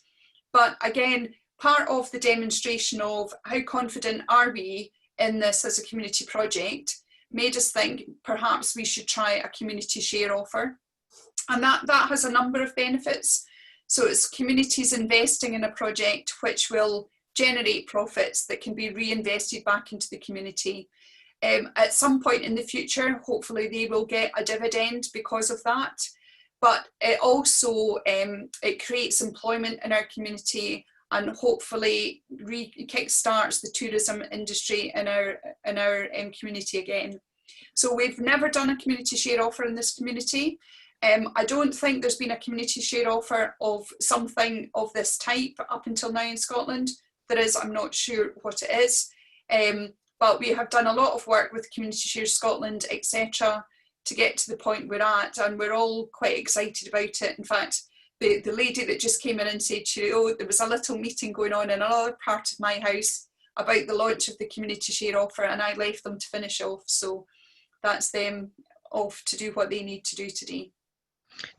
B: But again, part of the demonstration of how confident are we in this as a community project made us think perhaps we should try a community share offer. And that has a number of benefits. So it's communities investing in a project which will generate profits that can be reinvested back into the community. At some point in the future, hopefully they will get a dividend because of that. But it also it creates employment in our community and hopefully kickstarts the tourism industry in our community again. So we've never done a community share offer in this community. I don't think there's been a community share offer of something of this type up until now in Scotland. There is, I'm not sure what it is, but we have done a lot of work with Community Share Scotland, etc., to get to the point we're at, and we're all quite excited about it. In fact, the lady that just came in and said, there was a little meeting going on in another part of my house about the launch of the community share offer, and I left them to finish off. So that's them off to do what they need to do today.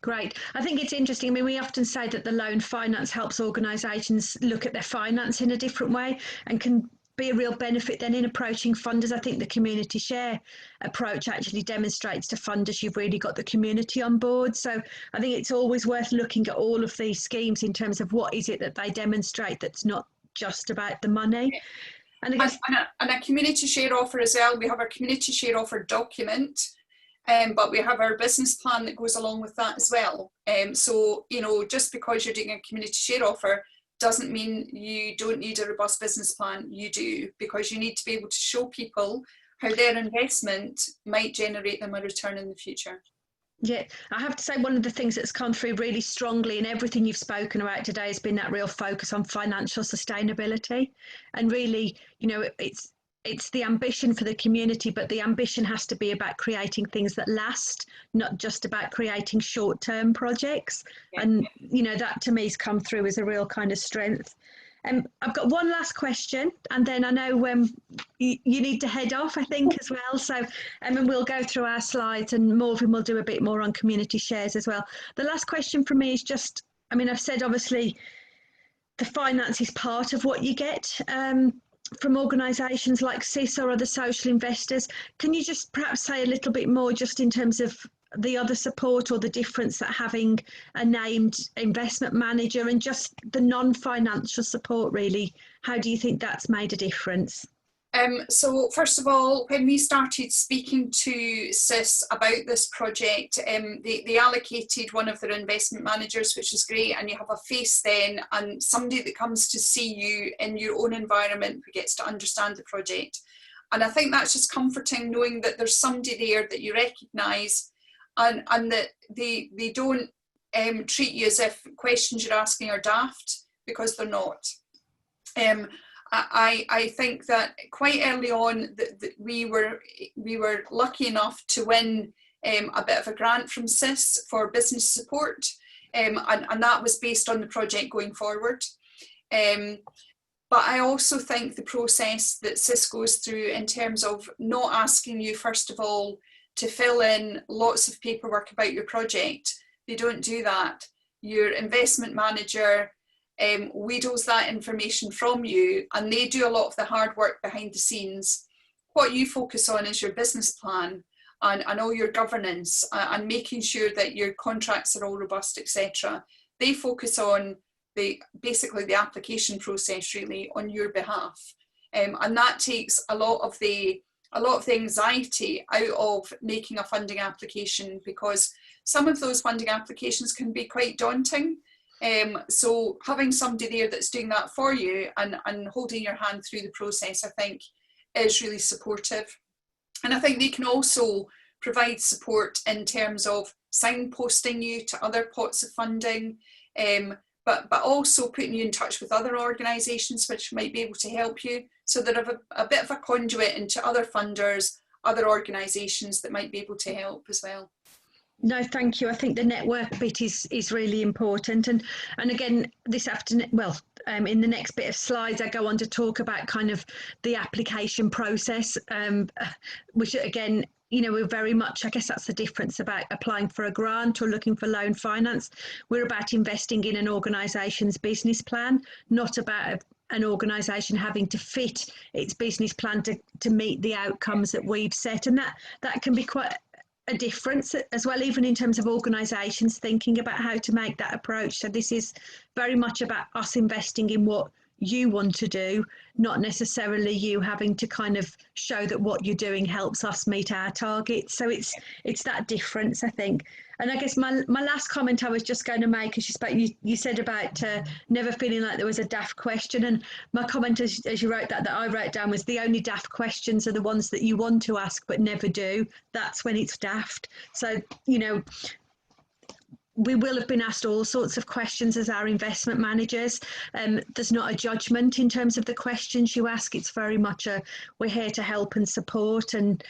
A: Great. I think it's interesting. I mean, we often say that the loan finance helps organisations look at their finance in a different way and can be a real benefit then in approaching funders. I think the community share approach actually demonstrates to funders you've really got the community on board. So I think it's always worth looking at all of these schemes in terms of what is it that they demonstrate that's not just about the money. And I guess
B: and a community share offer as well. We have our community share offer document. But we have our business plan that goes along with that as well. So, just because you're doing a community share offer doesn't mean you don't need a robust business plan. You do, because you need to be able to show people how their investment might generate them a return in the future.
A: Yeah, I have to say one of the things that's come through really strongly in everything you've spoken about today has been that real focus on financial sustainability. And really, it's the ambition for the community, but the ambition has to be about creating things that last, not just about creating short-term projects. Yeah. And, that to me has come through as a real kind of strength. I've got one last question, and then I know you need to head off, I think, as well. So, and we'll go through our slides, and Morgan will do a bit more on community shares as well. The last question from me is just, I mean, I've said obviously the finance is part of what you get from organisations like CIS or other social investors. Can you just perhaps say a little bit more just in terms of the other support or the difference that having a named investment manager and just the non-financial support, really, how do you think that's made a difference?
B: So first of all, when we started speaking to CIS about this project, they allocated one of their investment managers, which is great, and you have a face then and somebody that comes to see you in your own environment who gets to understand the project. And I think that's just comforting, knowing that there's somebody there that you recognise, and that they don't treat you as if questions you're asking are daft, because they're not. I think that quite early on that we were lucky enough to win a bit of a grant from CIS for business support, and that was based on the project going forward. But I also think the process that CIS goes through in terms of not asking you, first of all, to fill in lots of paperwork about your project. They don't do that. Your investment manager wheedles that information from you, and they do a lot of the hard work behind the scenes. What you focus on is your business plan and all your governance and making sure that your contracts are all robust, etc. They focus on basically the application process, really, on your behalf, and that takes a lot of the anxiety out of making a funding application, because some of those funding applications can be quite daunting. So having somebody there that's doing that for you and holding your hand through the process, I think, is really supportive. And I think they can also provide support in terms of signposting you to other pots of funding, but also putting you in touch with other organisations which might be able to help you, so that have a bit of a conduit into other funders, other organisations that might be able to help as well.
A: No, thank you. I think the network bit is really important. And again, this afternoon, well, in the next bit of slides, I go on to talk about kind of the application process, which again, you know, we're very much, I guess that's the difference about applying for a grant or looking for loan finance. We're about investing in an organisation's business plan, not about an organisation having to fit its business plan to meet the outcomes that we've set. And that can be quite a difference as well, even in terms of organisations thinking about how to make that approach. So this is very much about us investing in what you want to do, not necessarily you having to kind of show that what you're doing helps us meet our targets. So it's that difference, I think. And I guess my last comment I was just going to make, as you spoke, you said about never feeling like there was a daft question. And my comment as you wrote that I wrote down was, the only daft questions are the ones that you want to ask but never do. That's when it's daft. So, you know, we will have been asked all sorts of questions as our investment managers. There's not a judgment in terms of the questions you ask. It's very much we're here to help and support, and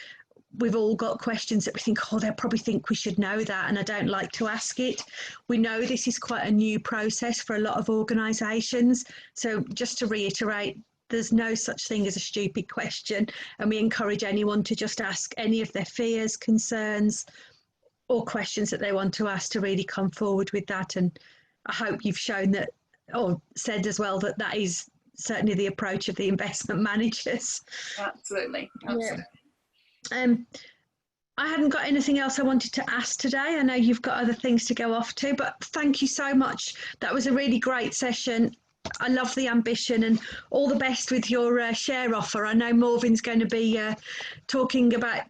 A: we've all got questions that we think, oh, they'll probably think we should know that, and I don't like to ask it. We know this is quite a new process for a lot of organisations. So just to reiterate, there's no such thing as a stupid question, and we encourage anyone to just ask any of their fears, concerns, or questions that they want to ask, to really come forward with that. And I hope you've shown that, or said as well, that is certainly the approach of the investment managers.
B: Absolutely. Absolutely.
A: Yeah. I hadn't got anything else I wanted to ask today. I know you've got other things to go off to, but thank you so much. That was a really great session. I love the ambition, and all the best with your share offer. I know Morven's going to be talking about,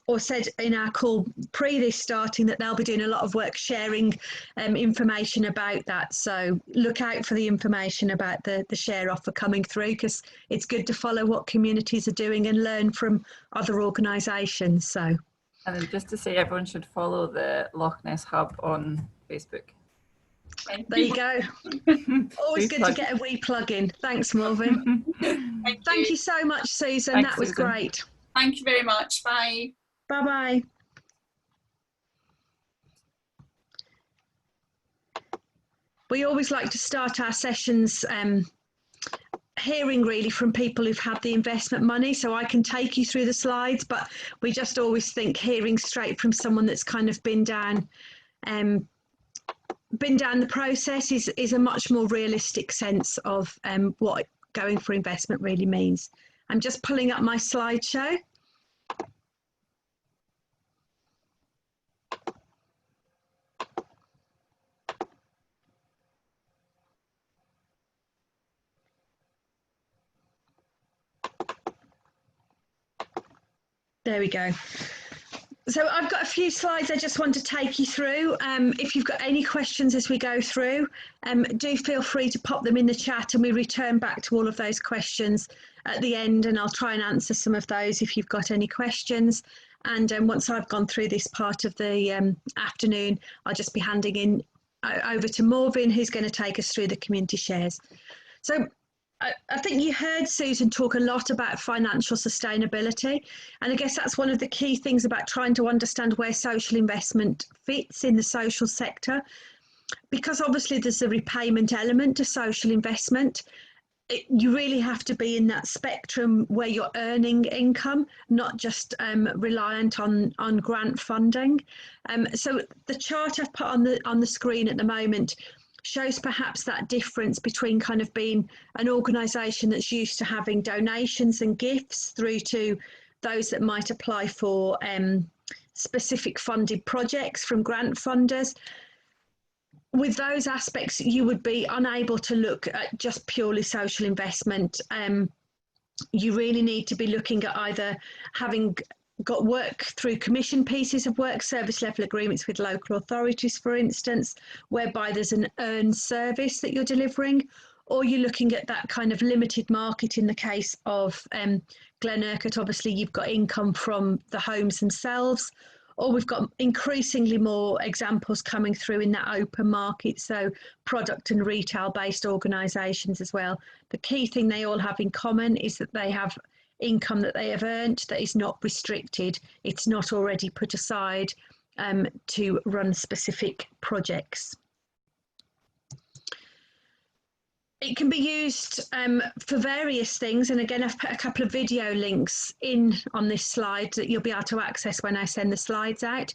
A: or said in our call pre this starting, that they'll be doing a lot of work sharing information about that. So look out for the information about the share offer coming through, because it's good to follow what communities are doing and learn from other organisations. So,
C: and then just to say, everyone should follow the Loch Ness Hub on Facebook.
A: There you go. Always good to get a wee plug in. Thanks, Morven. Thank you so much, Susan.
C: Thanks,
A: that was
C: Susan.
A: Great.
B: Thank you very much. Bye.
A: Bye-bye. We always like to start our sessions hearing really from people who've had the investment money, so I can take you through the slides, but we just always think hearing straight from someone that's kind of been down the process is a much more realistic sense of what going for investment really means. I'm just pulling up my slideshow. There we go. So I've got a few slides I just want to take you through. If you've got any questions as we go through, do feel free to pop them in the chat, and we return back to all of those questions at the end, and I'll try and answer some of those if you've got any questions. And once I've gone through this part of the afternoon, I'll just be handing in over to Morvin, who's going to take us through the community shares. So I think you heard Susan talk a lot about financial sustainability, and I guess that's one of the key things about trying to understand where social investment fits in the social sector, because obviously there's a repayment element to social investment. You really have to be in that spectrum where you're earning income, not just reliant on grant funding. So the chart I've put on the screen at the moment shows perhaps that difference between kind of being an organisation that's used to having donations and gifts through to those that might apply for specific funded projects from grant funders. With those aspects, you would be unable to look at just purely social investment. You really need to be looking at either having got work through commission pieces of work, service level agreements with local authorities, for instance, whereby there's an earned service that you're delivering, or you're looking at that kind of limited market. In the case of Glenurquhart, obviously you've got income from the homes themselves, or we've got increasingly more examples coming through in that open market, so product and retail based organisations as well. The key thing they all have in common is that they have income that they have earned that is not restricted. It's not already put aside to run specific projects. It can be used for various things, and again I've put a couple of video links in on this slide that you'll be able to access when I send the slides out.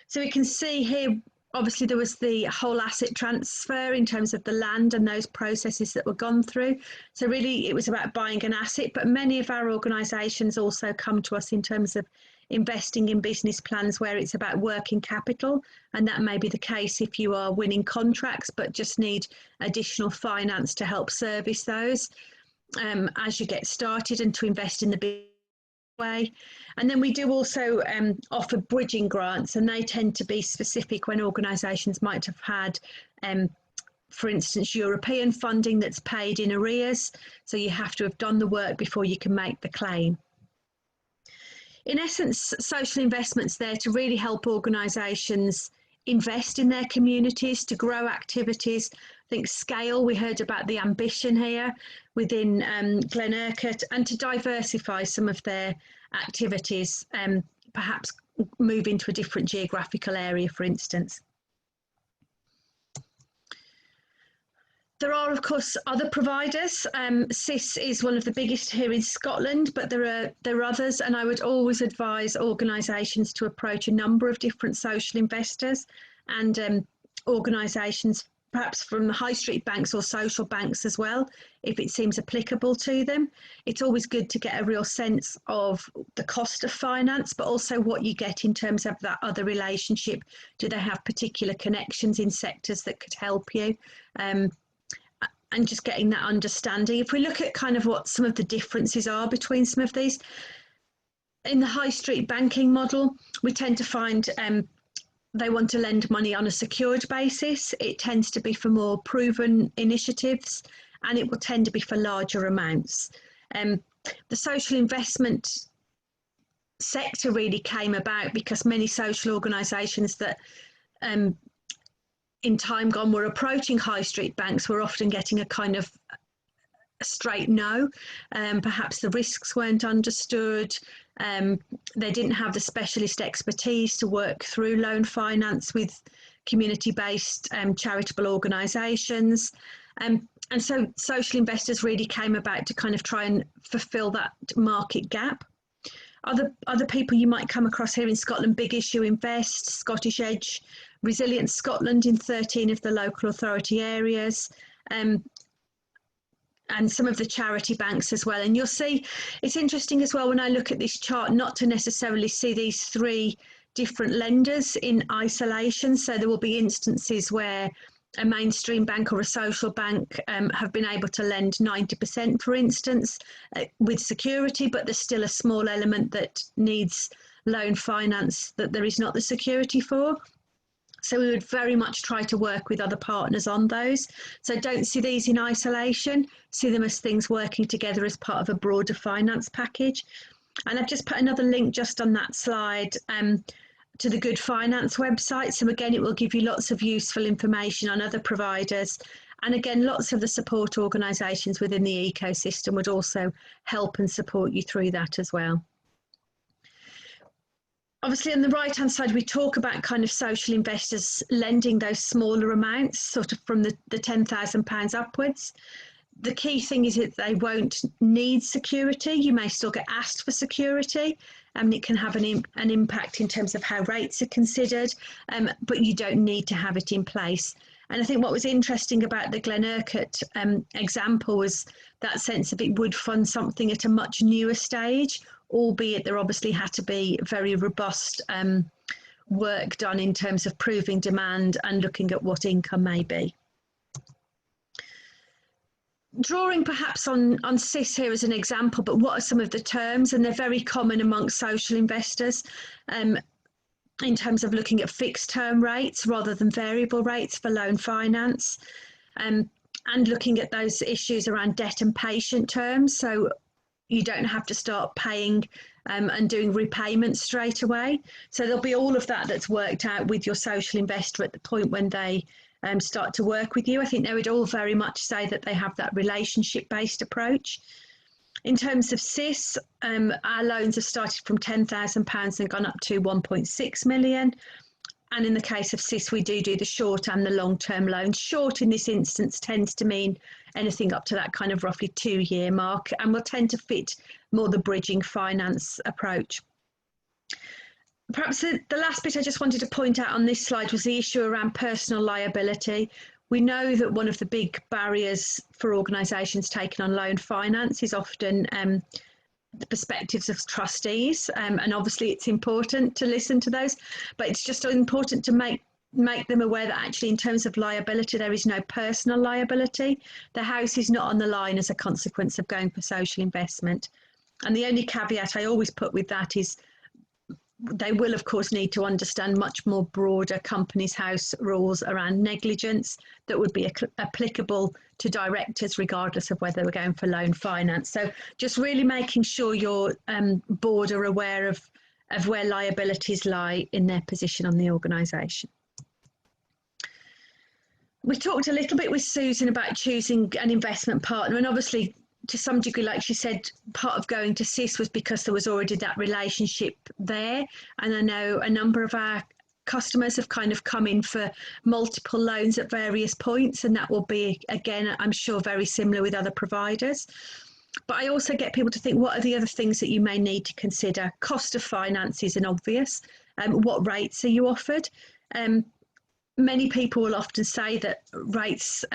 A: So we can see here, obviously there was the whole asset transfer in terms of the land and those processes that were gone through. So really it was about buying an asset, but many of our organisations also come to us in terms of investing in business plans where it's about working capital, and that may be the case if you are winning contracts but just need additional finance to help service those as you get started and to invest in the business way. And then we do also offer bridging grants, and they tend to be specific when organisations might have had for instance European funding that's paid in arrears, so you have to have done the work before you can make the claim. In essence, social investment's there to really help organisations invest in their communities, to grow activities. I think scale, we heard about the ambition here within Glenurquhart, and to diversify some of their activities, perhaps move into a different geographical area, for instance. There are, of course, other providers. CIS is one of the biggest here in Scotland, but there are others, and I would always advise organisations to approach a number of different social investors and organisations perhaps from the high street banks or social banks as well, if it seems applicable to them. It's always good to get a real sense of the cost of finance, but also what you get in terms of that other relationship. Do they have particular connections in sectors that could help you? And just getting that understanding. If we look at kind of what some of the differences are between some of these, in the high street banking model, we tend to find they want to lend money on a secured basis. It tends to be for more proven initiatives, and it will tend to be for larger amounts. The social investment sector really came about because many social organisations that in time gone were approaching high street banks were often getting a kind of a straight no. Perhaps the risks weren't understood. They didn't have the specialist expertise to work through loan finance with community-based charitable organisations. And so social investors really came about to kind of try and fulfill that market gap. Other people you might come across here in Scotland: Big Issue Invest, Scottish Edge, Resilient Scotland in 13 of the local authority areas, and some of the charity banks as well. And you'll see it's interesting as well when I look at this chart not to necessarily see these three different lenders in isolation. So there will be instances where a mainstream bank or a social bank have been able to lend 90%, for instance, with security, but there's still a small element that needs loan finance that there is not the security for. So we would very much try to work with other partners on those. So don't see these in isolation, see them as things working together as part of a broader finance package. And I've just put another link just on that slide to the Good Finance website. So again, it will give you lots of useful information on other providers. And again, lots of the support organisations within the ecosystem would also help and support you through that as well. Obviously, on the right-hand side, we talk about kind of social investors lending those smaller amounts, sort of from the £10,000 upwards. The key thing is that they won't need security. You may still get asked for security, and it can have an impact in terms of how rates are considered, but you don't need to have it in place. And I think what was interesting about the Glenurquhart example was that sense of it would fund something at a much newer stage, albeit there obviously had to be very robust work done in terms of proving demand and looking at what income may be. Drawing perhaps on SIS here as an example, but what are some of the terms? And they're very common amongst social investors in terms of looking at fixed term rates rather than variable rates for loan finance, and looking at those issues around debt and patient terms. So you don't have to start paying and doing repayments straight away. So there'll be all of that that's worked out with your social investor at the point when they start to work with you. I think they would all very much say that they have that relationship-based approach. In terms of SIS, our loans have started from £10,000 and gone up to 1.6 million. And in the case of SIS, we do the short and the long-term loans. Short in this instance tends to mean anything up to that kind of roughly 2-year mark, and will tend to fit more the bridging finance approach. Perhaps the last bit I just wanted to point out on this slide was the issue around personal liability. We know that one of the big barriers for organisations taking on loan finance is often the perspectives of trustees, and obviously it's important to listen to those, but it's just important to make them aware that actually in terms of liability there is no personal liability. The house is not on the line as a consequence of going for social investment. And the only caveat I always put with that is they will, of course, need to understand much more broader Companies House rules around negligence that would be applicable to directors regardless of whether we're going for loan finance. So just really making sure your board are aware of where liabilities lie in their position on the organisation. We talked a little bit with Susan about choosing an investment partner, and obviously to some degree, like she said, part of going to SIS was because there was already that relationship there. And I know a number of our customers have kind of come in for multiple loans at various points, and that will be, again, I'm sure very similar with other providers. But I also get people to think, what are the other things that you may need to consider? Cost of finance is an obvious. What rates are you offered? Many people will often say that rates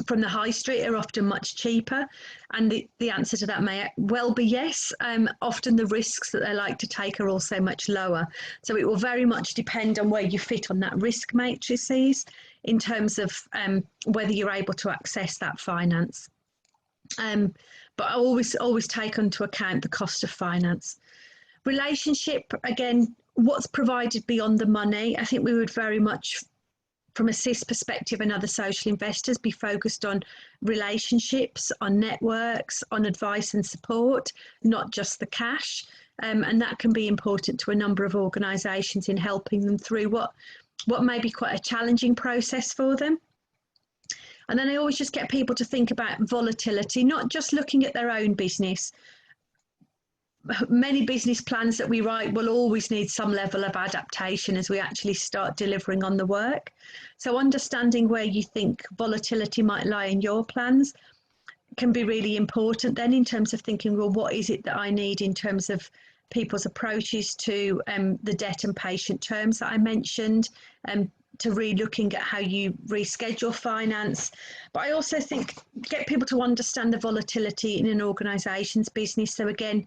A: from the high street are often much cheaper, and the answer to that may well be yes. Often the risks that they like to take are also much lower, so it will very much depend on where you fit on that risk matrices in terms of whether you're able to access that finance. But I always take into account the cost of finance. Relationship, again, what's provided beyond the money. I think we would very much, from a SIS perspective and other social investors, be focused on relationships, on networks, on advice and support, not just the cash. And that can be important to a number of organisations in helping them through what may be quite a challenging process for them. And then I always just get people to think about volatility, not just looking at their own business, many business plans that we write will always need some level of adaptation as we actually start delivering on the work. So understanding where you think volatility might lie in your plans can be really important then, in terms of thinking, well, what is it that I need in terms of people's approaches to the debt and patient terms that I mentioned, to re-looking at how you reschedule finance. But I also think get people to understand the volatility in an organisation's business. So again,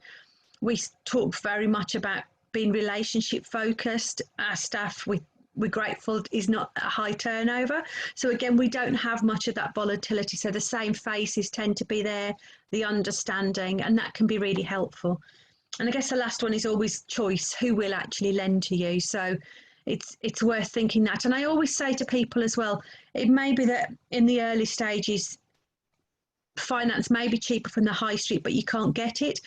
A: we talk very much about being relationship focused. Our staff, we're grateful, is not a high turnover. So again, we don't have much of that volatility. So the same faces tend to be there, the understanding, and that can be really helpful. And I guess the last one is always choice, who will actually lend to you. So it's worth thinking that. And I always say to people as well, it may be that in the early stages, finance may be cheaper from the high street, but you can't get it.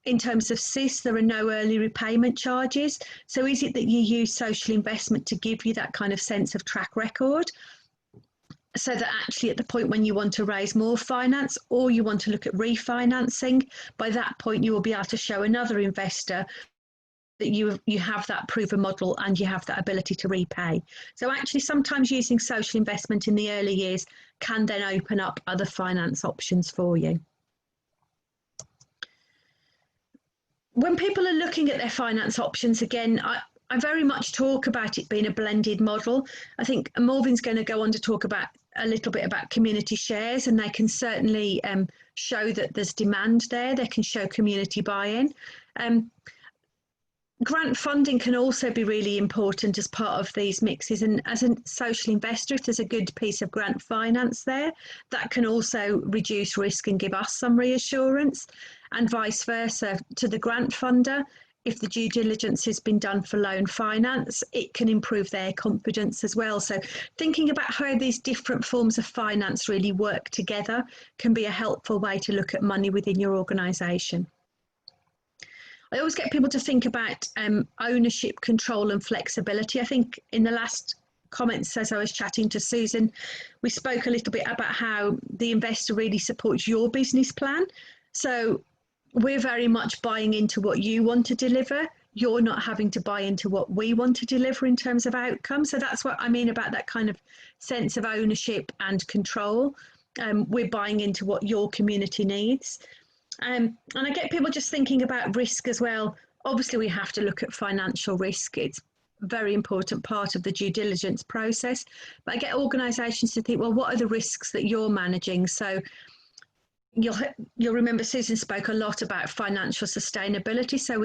A: In terms of SIS, there are no early repayment charges. So is it that you use social investment to give you that kind of sense of track record? So that actually at the point when you want to raise more finance or you want to look at refinancing, by that point you will be able to show another investor that you have that proven model and you have that ability to repay. So actually sometimes using social investment in the early years can then open up other finance options for you. When people are looking at their finance options, again, I very much talk about it being a blended model. I think Morven's going to go on to talk about a little bit about community shares, and they can certainly show that there's demand there. They can show community buy-in. Grant funding can also be really important as part of these mixes, and as a social investor, if there's a good piece of grant finance there, that can also reduce risk and give us some reassurance, and vice versa to the grant funder. If the due diligence has been done for loan finance, it can improve their confidence as well. So thinking about how these different forms of finance really work together can be a helpful way to look at money within your organisation. I always get people to think about ownership, control and flexibility. I think in the last comments as I was chatting to Susan, we spoke a little bit about how the investor really supports your business plan. So we're very much buying into what you want to deliver. You're not having to buy into what we want to deliver in terms of outcome. So that's what I mean about that kind of sense of ownership and control. We're buying into what your community needs. And I get people just thinking about risk as well. Obviously, we have to look at financial risk. It's a very important part of the due diligence process. But I get organisations to think, well, what are the risks that you're managing? So you'll remember Susan spoke a lot about financial sustainability. So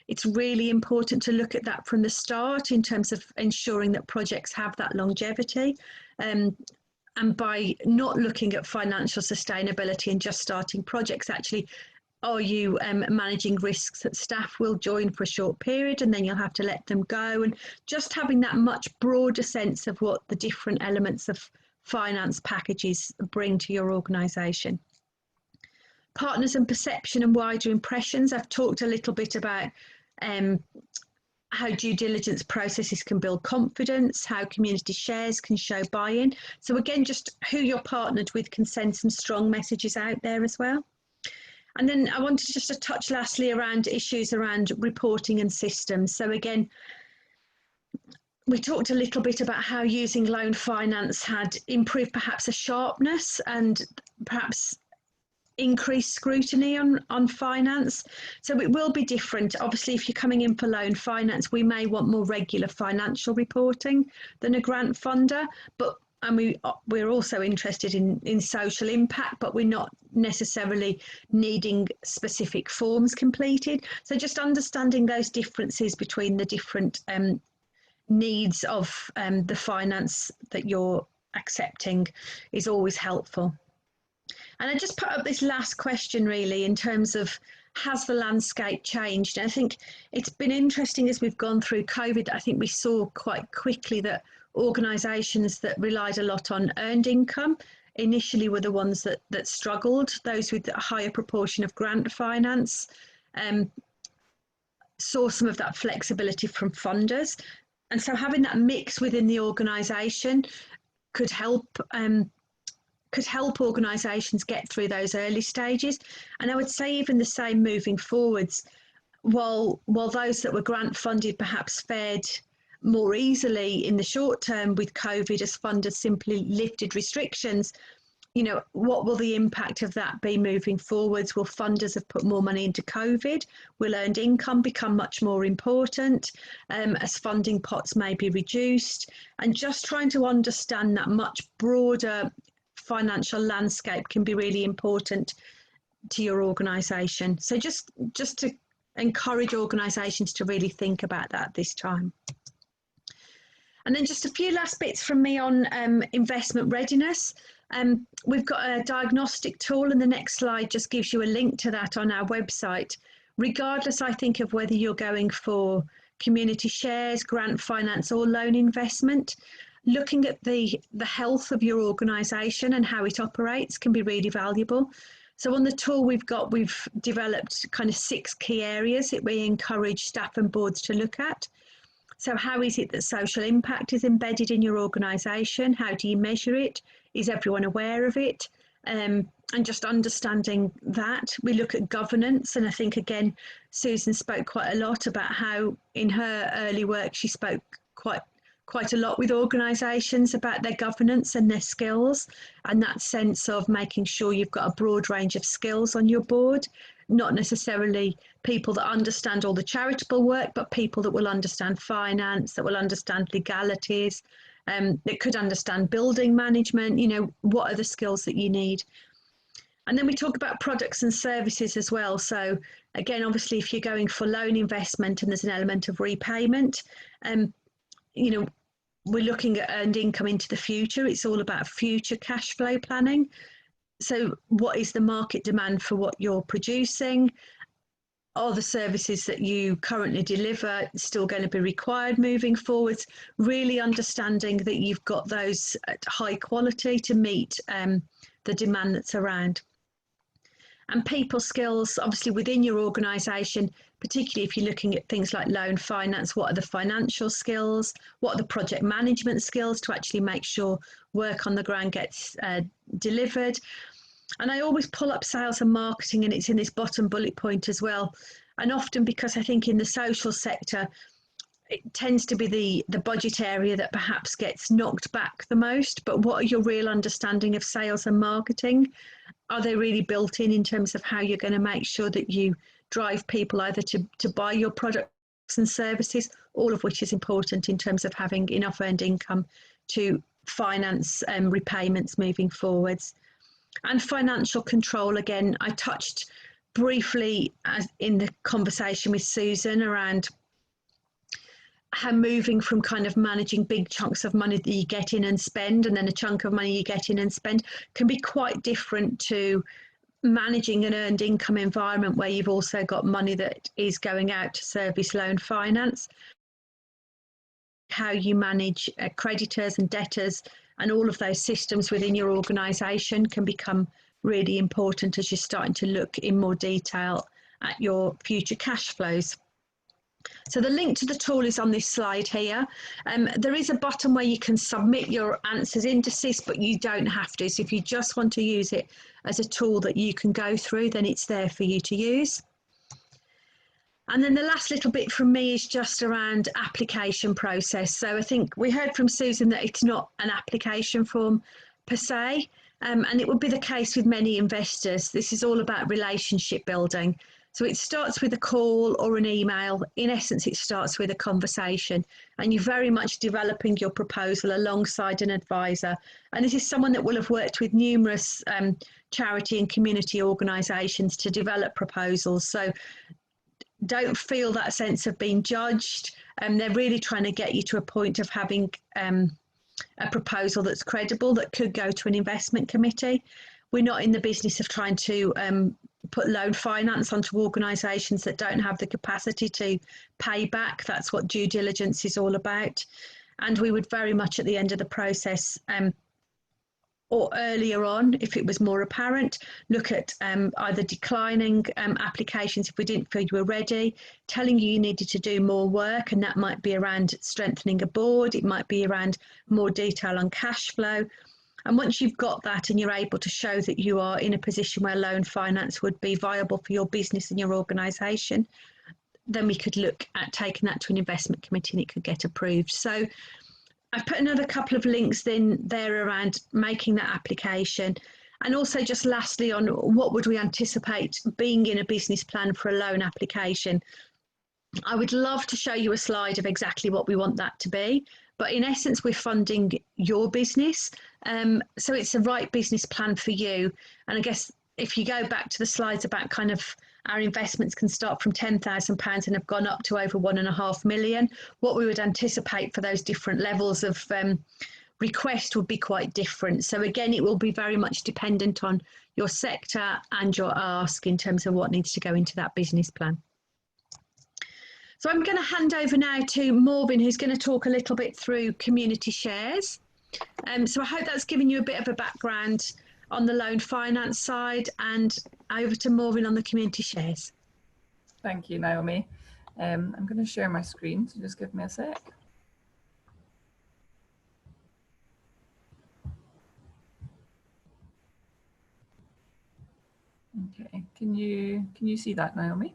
A: it's really important to look at that from the start in terms of ensuring that projects have that longevity. And by not looking at financial sustainability and just starting projects, actually, are you managing risks that staff will join for a short period and then you'll have to let them go? And just having that much broader sense of what the different elements of finance packages bring to your organisation. Partners and perception and wider impressions. I've talked a little bit about how due diligence processes can build confidence, how community shares can show buy-in. So again, just who you're partnered with can send some strong messages out there as well. And then I wanted just to touch lastly around issues around reporting and systems. So again, we talked a little bit about how using loan finance had improved perhaps a sharpness and perhaps increased scrutiny on finance. So it will be different. Obviously, if you're coming in for loan finance, we may want more regular financial reporting than a grant funder, and we're also interested in social impact, but we're not necessarily needing specific forms completed. So just understanding those differences between the different needs of the finance that you're accepting is always helpful. And I just put up this last question really in terms of, has the landscape changed? And I think it's been interesting as we've gone through COVID. I think we saw quite quickly that organisations that relied a lot on earned income initially were the ones that struggled. Those with a higher proportion of grant finance saw some of that flexibility from funders. And so having that mix within the organisation could help organisations get through those early stages. And I would say even the same moving forwards. while those that were grant funded perhaps fared more easily in the short term with COVID as funders simply lifted restrictions, you know, what will the impact of that be moving forwards? Will funders have put more money into COVID? Will earned income become much more important as funding pots may be reduced? And just trying to understand that much broader financial landscape can be really important to your organisation. So just to encourage organisations to really think about that this time. And then just a few last bits from me on investment readiness. We've got a diagnostic tool, and the next slide just gives you a link to that on our website. Regardless, I think, of whether you're going for community shares, grant finance or loan investment, looking at the health of your organisation and how it operates can be really valuable. So on the tool we've developed kind of 6 key areas that we encourage staff and boards to look at. So how is it that social impact is embedded in your organisation? How do you measure it? Is everyone aware of it? And just understanding that. We look at governance, and I think, again, Susan spoke quite a lot about how in her early work she spoke quite a lot with organisations about their governance and their skills, and that sense of making sure you've got a broad range of skills on your board, not necessarily people that understand all the charitable work, but people that will understand finance, that will understand legalities, that could understand building management. You know, what are the skills that you need? And then we talk about products and services as well. So again, obviously, if you're going for loan investment and there's an element of repayment, you know, we're looking at earned income into the future. It's all about future cash flow planning. So what is the market demand for what you're producing? Are the services that you currently deliver still going to be required moving forwards? Really understanding that you've got those at high quality to meet the demand that's around. And people skills, obviously within your organisation, particularly if you're looking at things like loan finance, what are the financial skills? What are the project management skills to actually make sure work on the ground gets delivered? And I always pull up sales and marketing, and it's in this bottom bullet point as well. And often, because I think in the social sector, it tends to be the budget area that perhaps gets knocked back the most. But what are your real understanding of sales and marketing? Are they really built in terms of how you're going to make sure that you drive people either to buy your products and services, all of which is important in terms of having enough earned income to finance repayments moving forwards. And financial control, again, I touched briefly in the conversation with Susan around how moving from kind of managing big chunks of money that you get in and spend, and then a chunk of money you get in and spend, can be quite different to managing an earned income environment where you've also got money that is going out to service loan finance. How you manage creditors and debtors and all of those systems within your organisation can become really important as you're starting to look in more detail at your future cash flows. So the link to the tool is on this slide here. There is a button where you can submit your answers into SIS, but you don't have to. So if you just want to use it as a tool that you can go through, then it's there for you to use. And then the last little bit from me is just around application process. So I think we heard from Susan that it's not an application form per se, and it would be the case with many investors. This is all about relationship building. So it starts with a call or an email. In essence, it starts with a conversation, and you're very much developing your proposal alongside an advisor. And this is someone that will have worked with numerous charity and community organisations to develop proposals. So don't feel that sense of being judged. They're really trying to get you to a point of having a proposal that's credible, that could go to an investment committee. We're not in the business of trying to put loan finance onto organisations that don't have the capacity to pay back. That's what due diligence is all about. And we would very much at the end of the process or earlier on, if it was more apparent, look at either declining applications if we didn't feel you were ready, telling you needed to do more work, and that might be around strengthening a board, it might be around more detail on cash flow. And once you've got that and you're able to show that you are in a position where loan finance would be viable for your business and your organisation, then we could look at taking that to an investment committee and it could get approved. So I've put another couple of links in there around making that application. And also just lastly on what would we anticipate being in a business plan for a loan application. I would love to show you a slide of exactly what we want that to be. But in essence, we're funding your business. So it's the right business plan for you. And I guess if you go back to the slides about kind of our investments can start from £10,000 and have gone up to over 1.5 million, what we would anticipate for those different levels of request would be quite different. So again, it will be very much dependent on your sector and your ask in terms of what needs to go into that business plan. So I'm going to hand over now to Morvin, who's going to talk a little bit through community shares. So I hope that's given you a bit of a background on the loan finance side, and over to Morvin on the community shares.
C: Thank you, Naomi. I'm going to share my screen, so just give me a sec. Okay, can you see that, Naomi?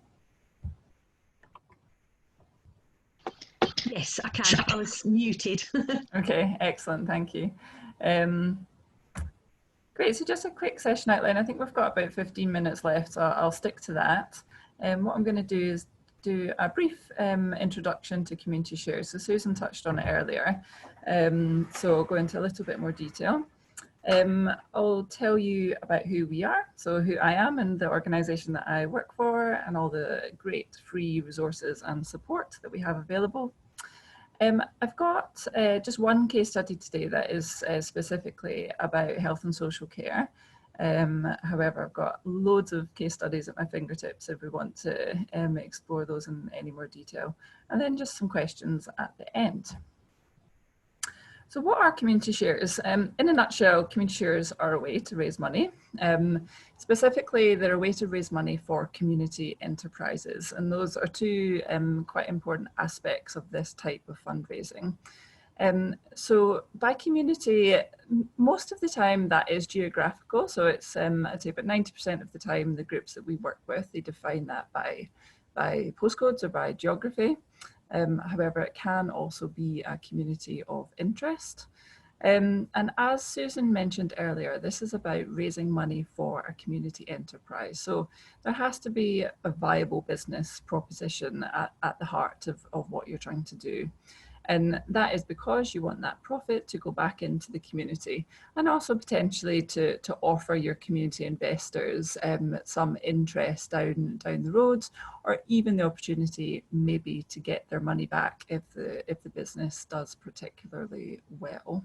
A: Yes, I can. I was muted.
C: Okay, excellent, thank you. Great, so just a quick session outline. I think we've got about 15 minutes left, so I'll stick to that. What I'm going to do is do a brief introduction to community shares. So Susan touched on it earlier, so I'll go into a little bit more detail. I'll tell you about who we are, so who I am and the organisation that I work for, and all the great free resources and support that we have available. I've got just one case study today that is specifically about health and social care. However, I've got loads of case studies at my fingertips if we want to explore those in any more detail. And then just some questions at the end. So what are community shares? In a nutshell, community shares are a way to raise money. Specifically, they're a way to raise money for community enterprises. And those are two quite important aspects of this type of fundraising. So by community, most of the time that is geographical. So it's, I'd say about 90% of the time, the groups that we work with, they define that by postcodes or by geography. However, it can also be a community of interest. And as Susan mentioned earlier, this is about raising money for a community enterprise. So there has to be a viable business proposition at the heart of what you're trying to do. And that is because you want that profit to go back into the community, and also potentially to offer your community investors some interest down the road, or even the opportunity maybe to get their money back if the business does particularly well.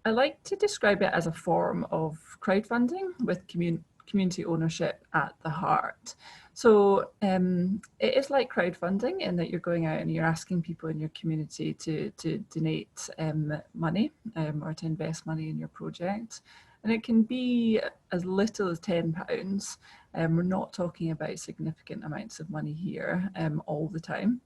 C: I like to describe it as a form of crowdfunding with community ownership at the heart. So it is like crowdfunding in that you're going out and you're asking people in your community to donate money or to invest money in your project. And it can be as little as £10. We're not talking about significant amounts of money here all the time.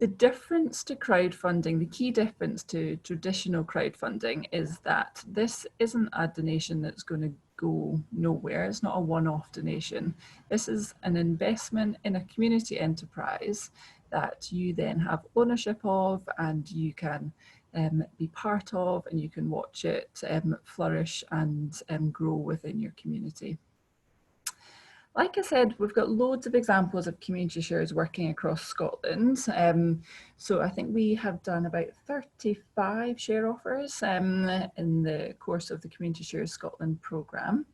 C: The difference to crowdfunding, the key difference to traditional crowdfunding, is that this isn't a donation that's going to go nowhere. It's not a one-off donation. This is an investment in a community enterprise that you then have ownership of, and you can be part of, and you can watch it flourish and grow within your community. Like I said, we've got loads of examples of community shares working across Scotland. So I think we have done about 35 share offers in the course of the Community Shares Scotland programme.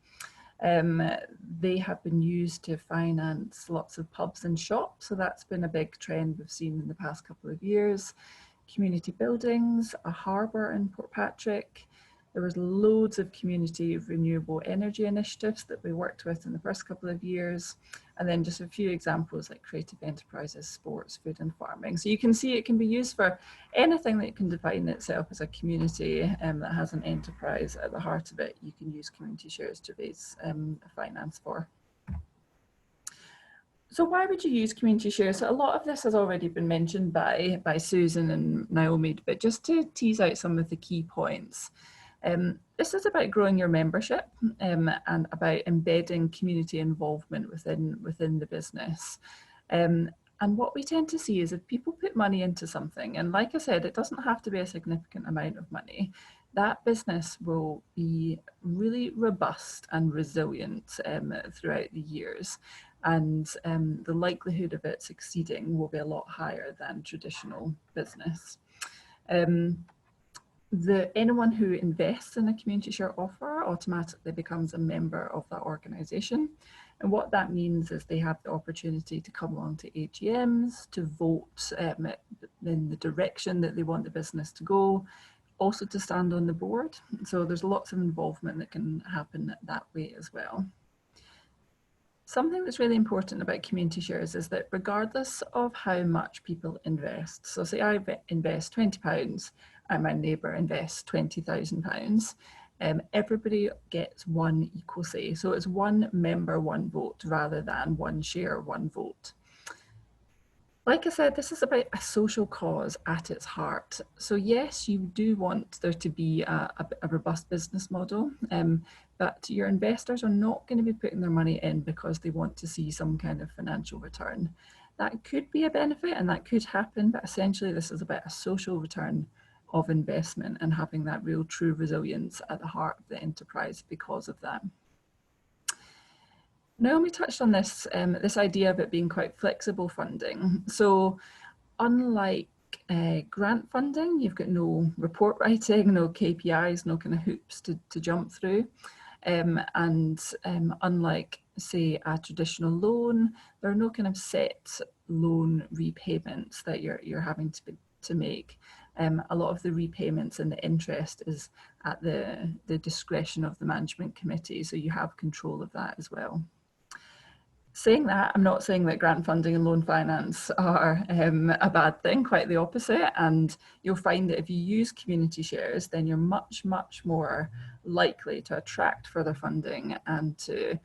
C: They have been used to finance lots of pubs and shops. So that's been a big trend we've seen in the past couple of years. Community buildings, a harbour in Portpatrick. There was loads of community renewable energy initiatives that we worked with in the first couple of years. And then just a few examples like creative enterprises, sports, food and farming. So you can see it can be used for anything that can define itself as a community that has an enterprise at the heart of it. You can use community shares to raise finance for. So why would you use community shares? So a lot of this has already been mentioned by Susan and Naomi, but just to tease out some of the key points. This is about growing your membership and about embedding community involvement within the business. And what we tend to see is if people put money into something, and like I said, it doesn't have to be a significant amount of money, that business will be really robust and resilient throughout the years. And the likelihood of it succeeding will be a lot higher than traditional business. Anyone who invests in a community share offer automatically becomes a member of that organisation. And what that means is they have the opportunity to come along to AGMs, to vote in the direction that they want the business to go, also to stand on the board. So there's lots of involvement that can happen that way as well. Something that's really important about community shares is that regardless of how much people invest, so say I invest £20 and my neighbour invests £20,000, everybody gets one equal say. So it's one member, one vote, rather than one share, one vote. Like I said, this is about a social cause at its heart. So yes, you do want there to be a robust business model, but your investors are not going to be putting their money in because they want to see some kind of financial return. That could be a benefit and that could happen, but essentially this is about a social return of investment and having that real true resilience at the heart of the enterprise because of that. Naomi touched on this, this idea of it being quite flexible funding. So unlike grant funding, you've got no report writing, no KPIs, no kind of hoops to jump through. Unlike, say, a traditional loan, there are no kind of set loan repayments that you're having to make. A lot of the repayments and the interest is at the discretion of the management committee, so you have control of that as well. Saying that, I'm not saying that grant funding and loan finance are a bad thing, quite the opposite. And you'll find that if you use community shares, then you're much, much more likely to attract further funding and to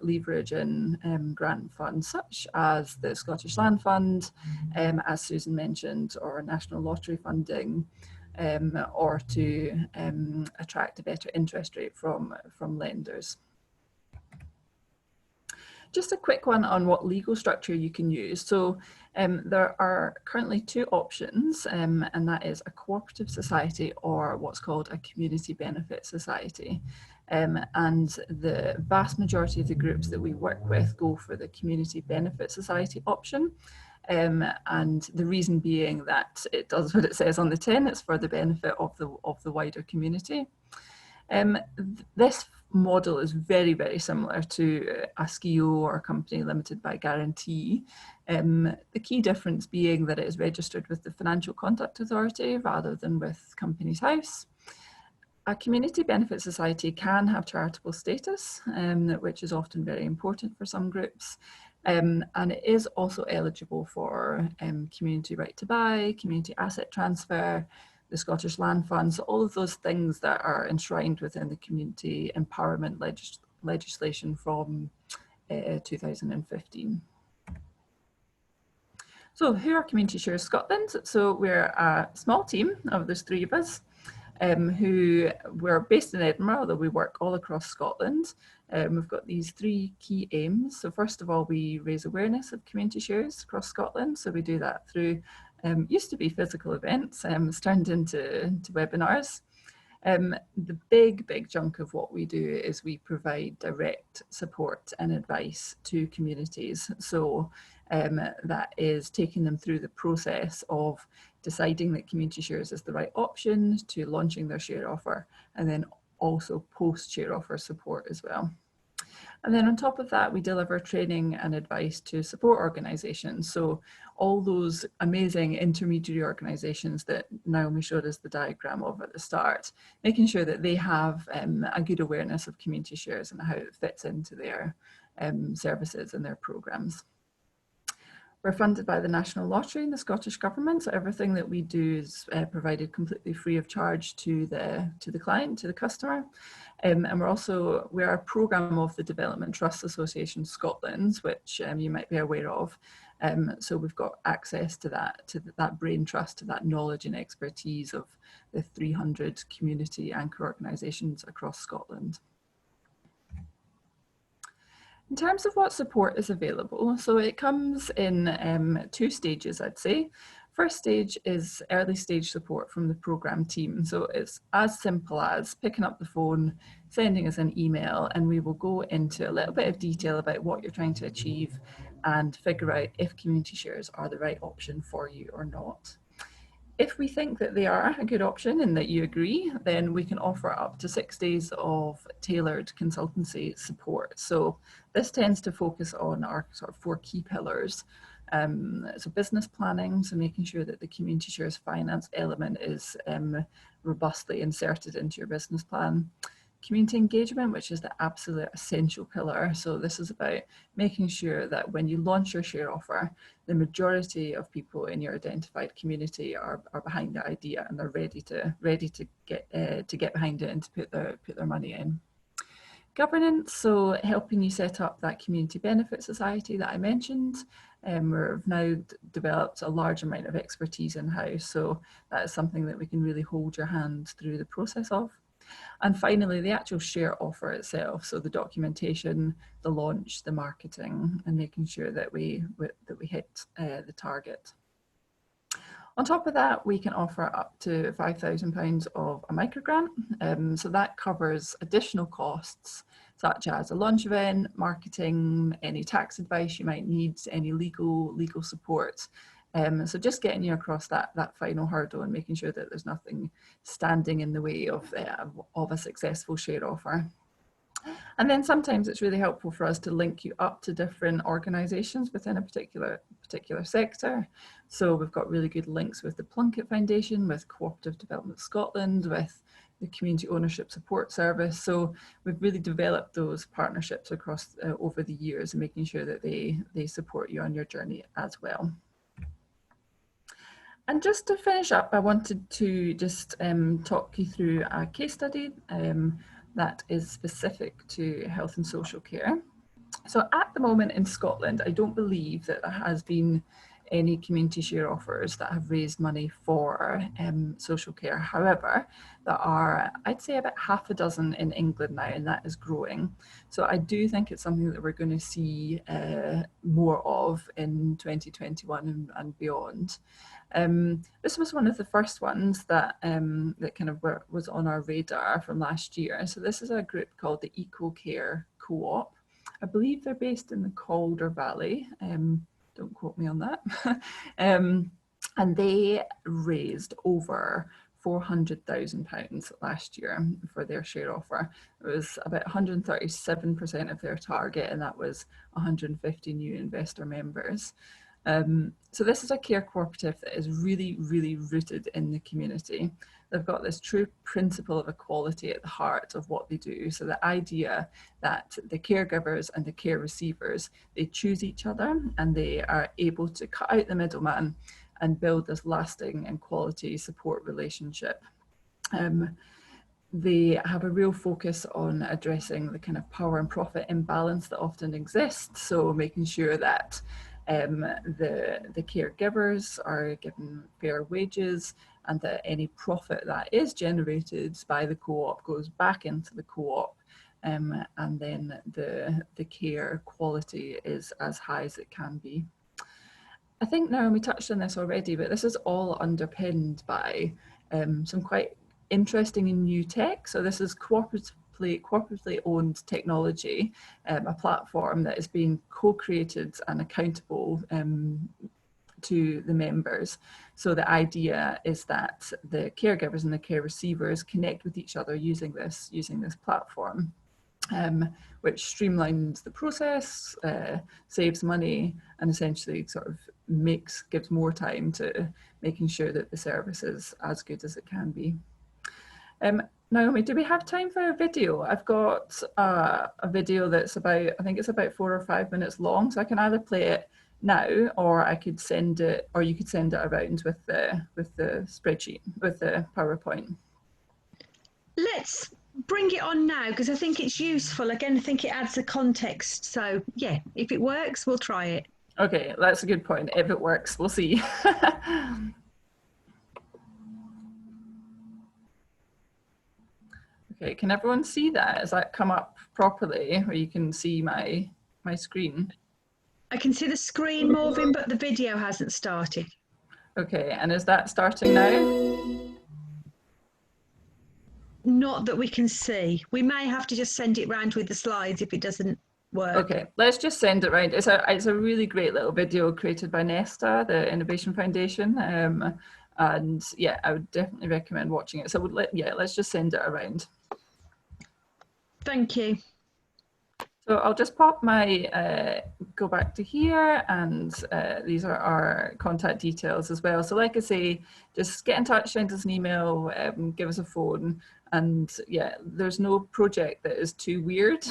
C: leverage in grant funds such as the Scottish Land Fund, as Susan mentioned, or National Lottery funding, or to attract a better interest rate from lenders. Just a quick one on what legal structure you can use. So there are currently two options, and that is a cooperative society or what's called a community benefit society. And the vast majority of the groups that we work with go for the community benefit society option. And the reason being that it does what it says on the tin, it's for the benefit of the wider community. This model is very, very similar to a SKIO or a company limited by guarantee. The key difference being that it is registered with the Financial Conduct Authority rather than with Companies House. A community benefit society can have charitable status, which is often very important for some groups. And it is also eligible for community right to buy, community asset transfer, the Scottish Land Fund, so all of those things that are enshrined within the community empowerment legislation from 2015. So who are Community Shares Scotland? So we're a small team of there's 3 of us who we're based in Edinburgh, although we work all across Scotland. We've got these 3 key aims. So first of all, we raise awareness of community shares across Scotland. So we do that through used to be physical events, it's turned into webinars. The big chunk of what we do is we provide direct support and advice to communities. So that is taking them through the process of deciding that community shares is the right option, to launching their share offer, and then also post share offer support as well. And then on top of that, we deliver training and advice to support organisations. So all those amazing intermediary organisations that Naomi showed us the diagram of at the start, making sure that they have a good awareness of community shares and how it fits into their services and their programmes. We're funded by the National Lottery and the Scottish Government, so everything that we do is provided completely free of charge to the client, to the customer. And we're a programme of the Development Trust Association Scotland, which you might be aware of. So we've got access to that brain trust, to that knowledge and expertise of the 300 community anchor organisations across Scotland. In terms of what support is available, so it comes in 2 stages, I'd say. First stage is early stage support from the programme team. So it's as simple as picking up the phone, sending us an email, and we will go into a little bit of detail about what you're trying to achieve and figure out if community shares are the right option for you or not. If we think that they are a good option and that you agree, then we can offer up to 6 days of tailored consultancy support. So this tends to focus on our sort of 4 key pillars. So business planning, so making sure that the community shares finance element is robustly inserted into your business plan. Community engagement, which is the absolute essential pillar. So this is about making sure that when you launch your share offer, the majority of people in your identified community are behind the idea and they're ready to get behind it and to put their money in. Governance, so helping you set up that community benefit society that I mentioned. We've now developed a large amount of expertise in-house, so that is something that we can really hold your hand through the process of. And finally, the actual share offer itself, so the documentation, the launch, the marketing, and making sure that we hit the target. On top of that, we can offer up to £5,000 of a microgrant. So that covers additional costs, such as a launch event, marketing, any tax advice you might need, any legal support. So just getting you across that final hurdle and making sure that there's nothing standing in the way of a successful share offer. And then sometimes it's really helpful for us to link you up to different organisations within a particular sector. So we've got really good links with the Plunkett Foundation, with Cooperative Development Scotland, with the Community Ownership Support Service. So we've really developed those partnerships across over the years and making sure that they support you on your journey as well. And just to finish up, I wanted to just talk you through a case study that is specific to health and social care. So at the moment in Scotland, I don't believe that there has been any community share offers that have raised money for social care. However, there are, I'd say, about half a dozen in England now, and that is growing. So I do think it's something that we're going to see more of in 2021 and beyond. This was one of the first ones that kind of was on our radar from last year. So this is a group called the Eco Care Co-op. I believe they're based in the Calder Valley. Don't quote me on that. And they raised over £400,000 last year for their share offer. It was about 137% of their target, and that was 150 new investor members. So this is a care cooperative that is really, really rooted in the community. They've got this true principle of equality at the heart of what they do. So the idea that the caregivers and the care receivers, they choose each other and they are able to cut out the middleman and build this lasting and quality support relationship. They have a real focus on addressing the kind of power and profit imbalance that often exists. So making sure that the caregivers are given fair wages and that any profit that is generated by the co-op goes back into the co-op, and then the care quality is as high as it can be. I think Naomi touched on this already, but this is all underpinned by some quite interesting and new tech. So this is cooperatively owned technology, a platform that is being co-created and accountable to the members. So the idea is that the caregivers and the care receivers connect with each other using this platform, which streamlines the process, saves money, and essentially sort of gives more time to making sure that the service is as good as it can be. Naomi, do we have time for a video? I've got a video that's I think it's about 4 or 5 minutes long, so I can either play it now, or I could send it, or you could send it around with the spreadsheet, with the PowerPoint.
A: Let's bring it on now, because I think it's useful. Again, I think it adds the context. So yeah, if it works, we'll try it.
C: Okay, that's a good point. If it works, we'll see. Okay, can everyone see that? Has that come up properly, where you can see my screen?
A: I can see the screen moving, but the video hasn't started.
C: Okay, and is that starting now?
A: Not that we can see. We may have to just send it round with the slides if it doesn't work.
C: Okay, let's just send it round. It's a really great little video created by Nesta, the Innovation Foundation, and yeah, I would definitely recommend watching it. So let's just send it around.
A: Thank you.
C: So I'll just pop my, go back to here, and these are our contact details as well. So like I say, just get in touch, send us an email, give us a phone, and yeah, there's no project that is too weird.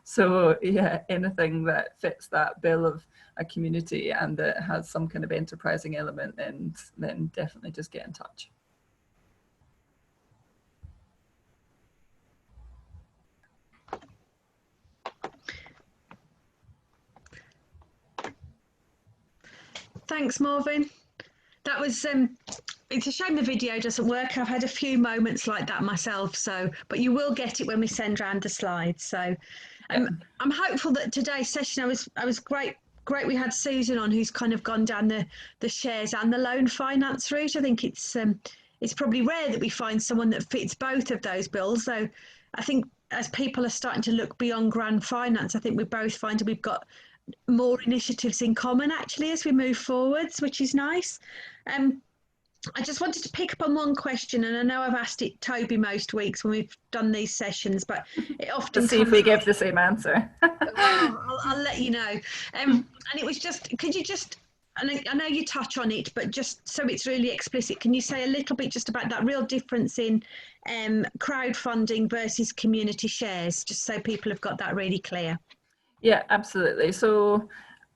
C: So yeah, anything that fits that bill of a community and that has some kind of enterprising element, then definitely just get in touch.
A: Thanks, Marvin. That was, it's a shame the video doesn't work. I've had a few moments like that myself, but you will get it when we send around the slides. So I'm hopeful that today's session, I was great we had Susan on, who's kind of gone down the shares and the loan finance route. I think it's probably rare that we find someone that fits both of those bills. So I think as people are starting to look beyond grant finance, I think we both find that we've got more initiatives in common actually as we move forwards, which is nice. I just wanted to pick up on one question, and I know I've asked it Toby most weeks when we've done these sessions, but it often
C: Let's see if we give the same answer.
A: I'll let you know. And it was just, could you just, and I know you touch on it, but just so it's really explicit, can you say a little bit just about that real difference in crowdfunding versus community shares, just so people have got that really clear?
C: Yeah, absolutely. So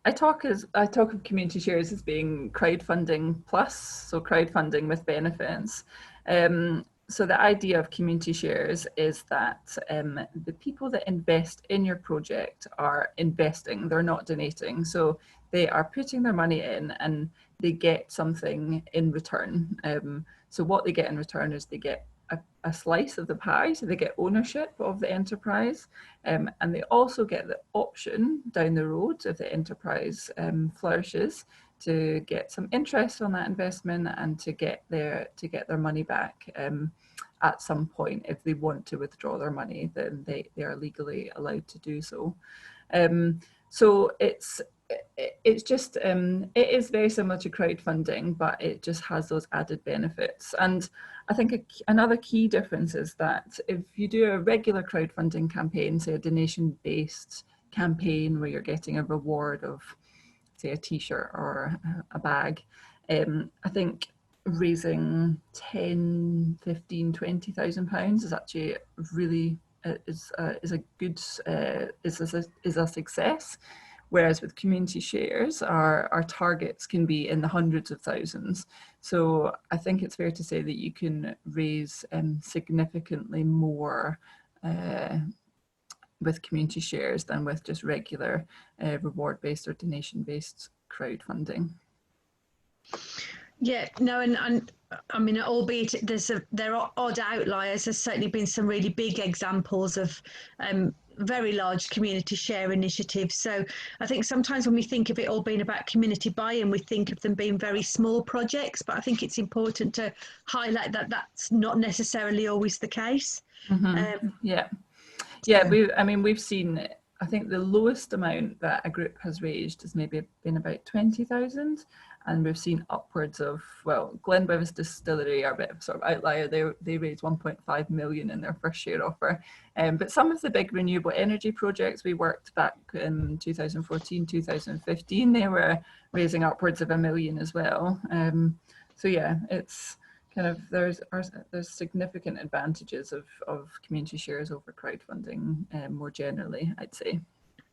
C: I talk of community shares as being crowdfunding plus, so crowdfunding with benefits. So the idea of community shares is that the people that invest in your project are investing, they're not donating. So they are putting their money in and they get something in return. So what they get in return is they get a slice of the pie, so they get ownership of the enterprise, and they also get the option down the road, if the enterprise flourishes, to get some interest on that investment and to get their money back at some point. If they want to withdraw their money, then they are legally allowed to do so. So it's just it is very similar to crowdfunding, but it just has those added benefits. And I think another key difference is that if you do a regular crowdfunding campaign, say a donation-based campaign where you're getting a reward of, say, a t-shirt or a bag, I think raising 10, 15, 20,000 pounds is actually really is a success. Whereas with community shares, our targets can be in the hundreds of thousands. So I think it's fair to say that you can raise significantly more with community shares than with just regular reward-based or donation-based crowdfunding.
A: Yeah, no, and I mean, albeit there are odd outliers, there's certainly been some really big examples of very large community share initiatives. So I think sometimes when we think of it all being about community buy-in, we think of them being very small projects, but I think it's important to highlight that that's not necessarily always the case.
C: Yeah, we've seen, I think the lowest amount that a group has raised has maybe been about 20,000. And we've seen upwards of, well, Glenurquhart Distillery are a bit of sort of outlier. They raised 1.5 million in their first share offer. But some of the big renewable energy projects we worked back in 2014, 2015, they were raising upwards of 1 million as well. So yeah, it's kind of, there's significant advantages of community shares over crowdfunding more generally, I'd say.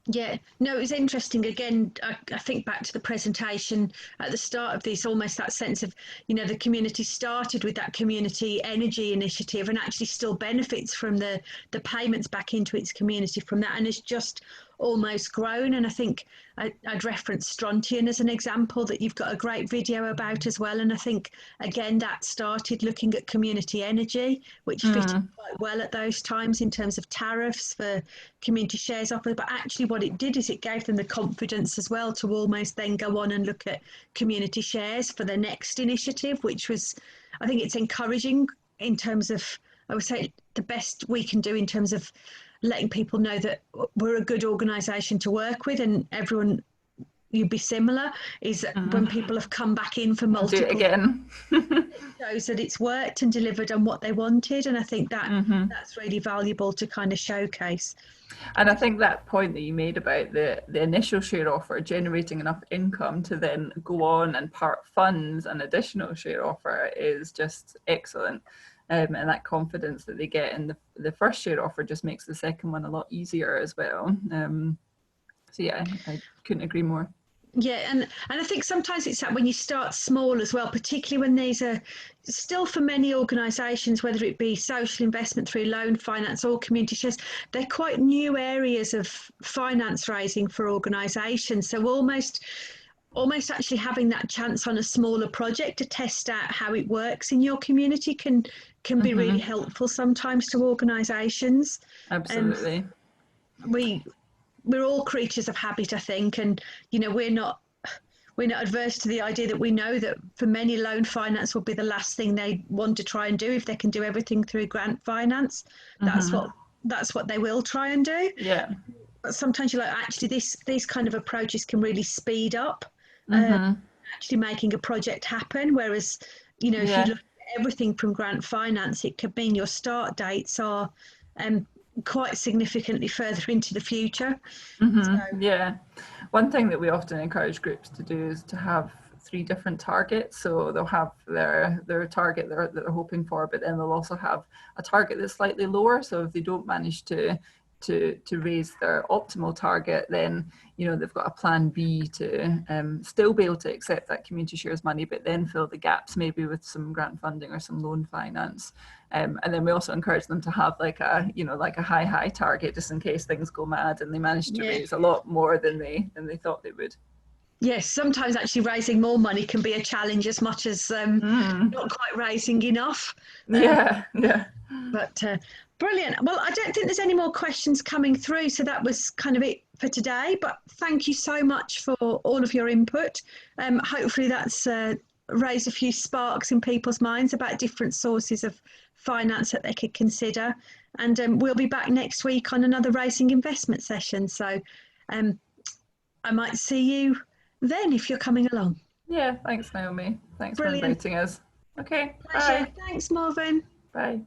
A: Yeah, no, it was interesting. Again, I think back to the presentation at the start of this, almost that sense of, the community started with that community energy initiative and actually still benefits from the payments back into its community from that, and has just almost grown. And I think I'd reference Strontian as an example that you've got a great video about as well. And I think, again, that started looking at community energy, which fitted quite well at those times in terms of tariffs for community shares offers. But actually what it did is it gave them the confidence as well to almost then go on and look at community shares for the next initiative, which was, I think it's encouraging in terms of, I would say, the best we can do in terms of letting people know that we're a good organisation to work with, and everyone, you'd be similar, is when people have come back in for multiple,
C: do it again.
A: it shows that it's worked and delivered on what they wanted, and I think that that's really valuable to kind of showcase.
C: And I think that point that you made about the initial share offer generating enough income to then go on and part funds an additional share offer is just excellent. And that confidence that they get in the first share offer just makes the second one a lot easier as well. So yeah, I couldn't agree more.
A: Yeah, and I think sometimes it's that when you start small as well, particularly when these are still, for many organisations, whether it be social investment through loan finance or community shares, they're quite new areas of finance raising for organisations. So almost actually having that chance on a smaller project to test out how it works in your community can be really helpful sometimes to organisations.
C: Absolutely.
A: We're all creatures of habit, I think, and we're not adverse to the idea that we know that for many, loan finance will be the last thing they want to try and do. If they can do everything through grant finance, that's what they will try and do.
C: Yeah.
A: But sometimes you're like, actually, these kind of approaches can really speed up actually making a project happen. Whereas, if you look at everything from grant finance, it could mean your start dates are quite significantly further into the future.
C: Yeah. One thing that we often encourage groups to do is to have 3 different targets. So they'll have their target that they're hoping for, but then they'll also have a target that's slightly lower. So if they don't manage to raise their optimal target, then they've got a plan B to still be able to accept that community shares money, but then fill the gaps maybe with some grant funding or some loan finance. And then we also encourage them to have like a high target, just in case things go mad and they manage to raise a lot more than they thought they would.
A: Yes, sometimes actually raising more money can be a challenge as much as not quite raising enough.
C: Yeah.
A: But brilliant. Well, I don't think there's any more questions coming through, so that was kind of it for today. But thank you so much for all of your input. Hopefully that's raised a few sparks in people's minds about different sources of finance that they could consider. And we'll be back next week on another Raising Investment session. So I might see you then if you're coming along.
C: Yeah, thanks, Naomi. Thanks
A: Brilliant.
C: for inviting us. Okay,
A: Pleasure.
C: bye.
A: Thanks, Marvin.
C: Bye.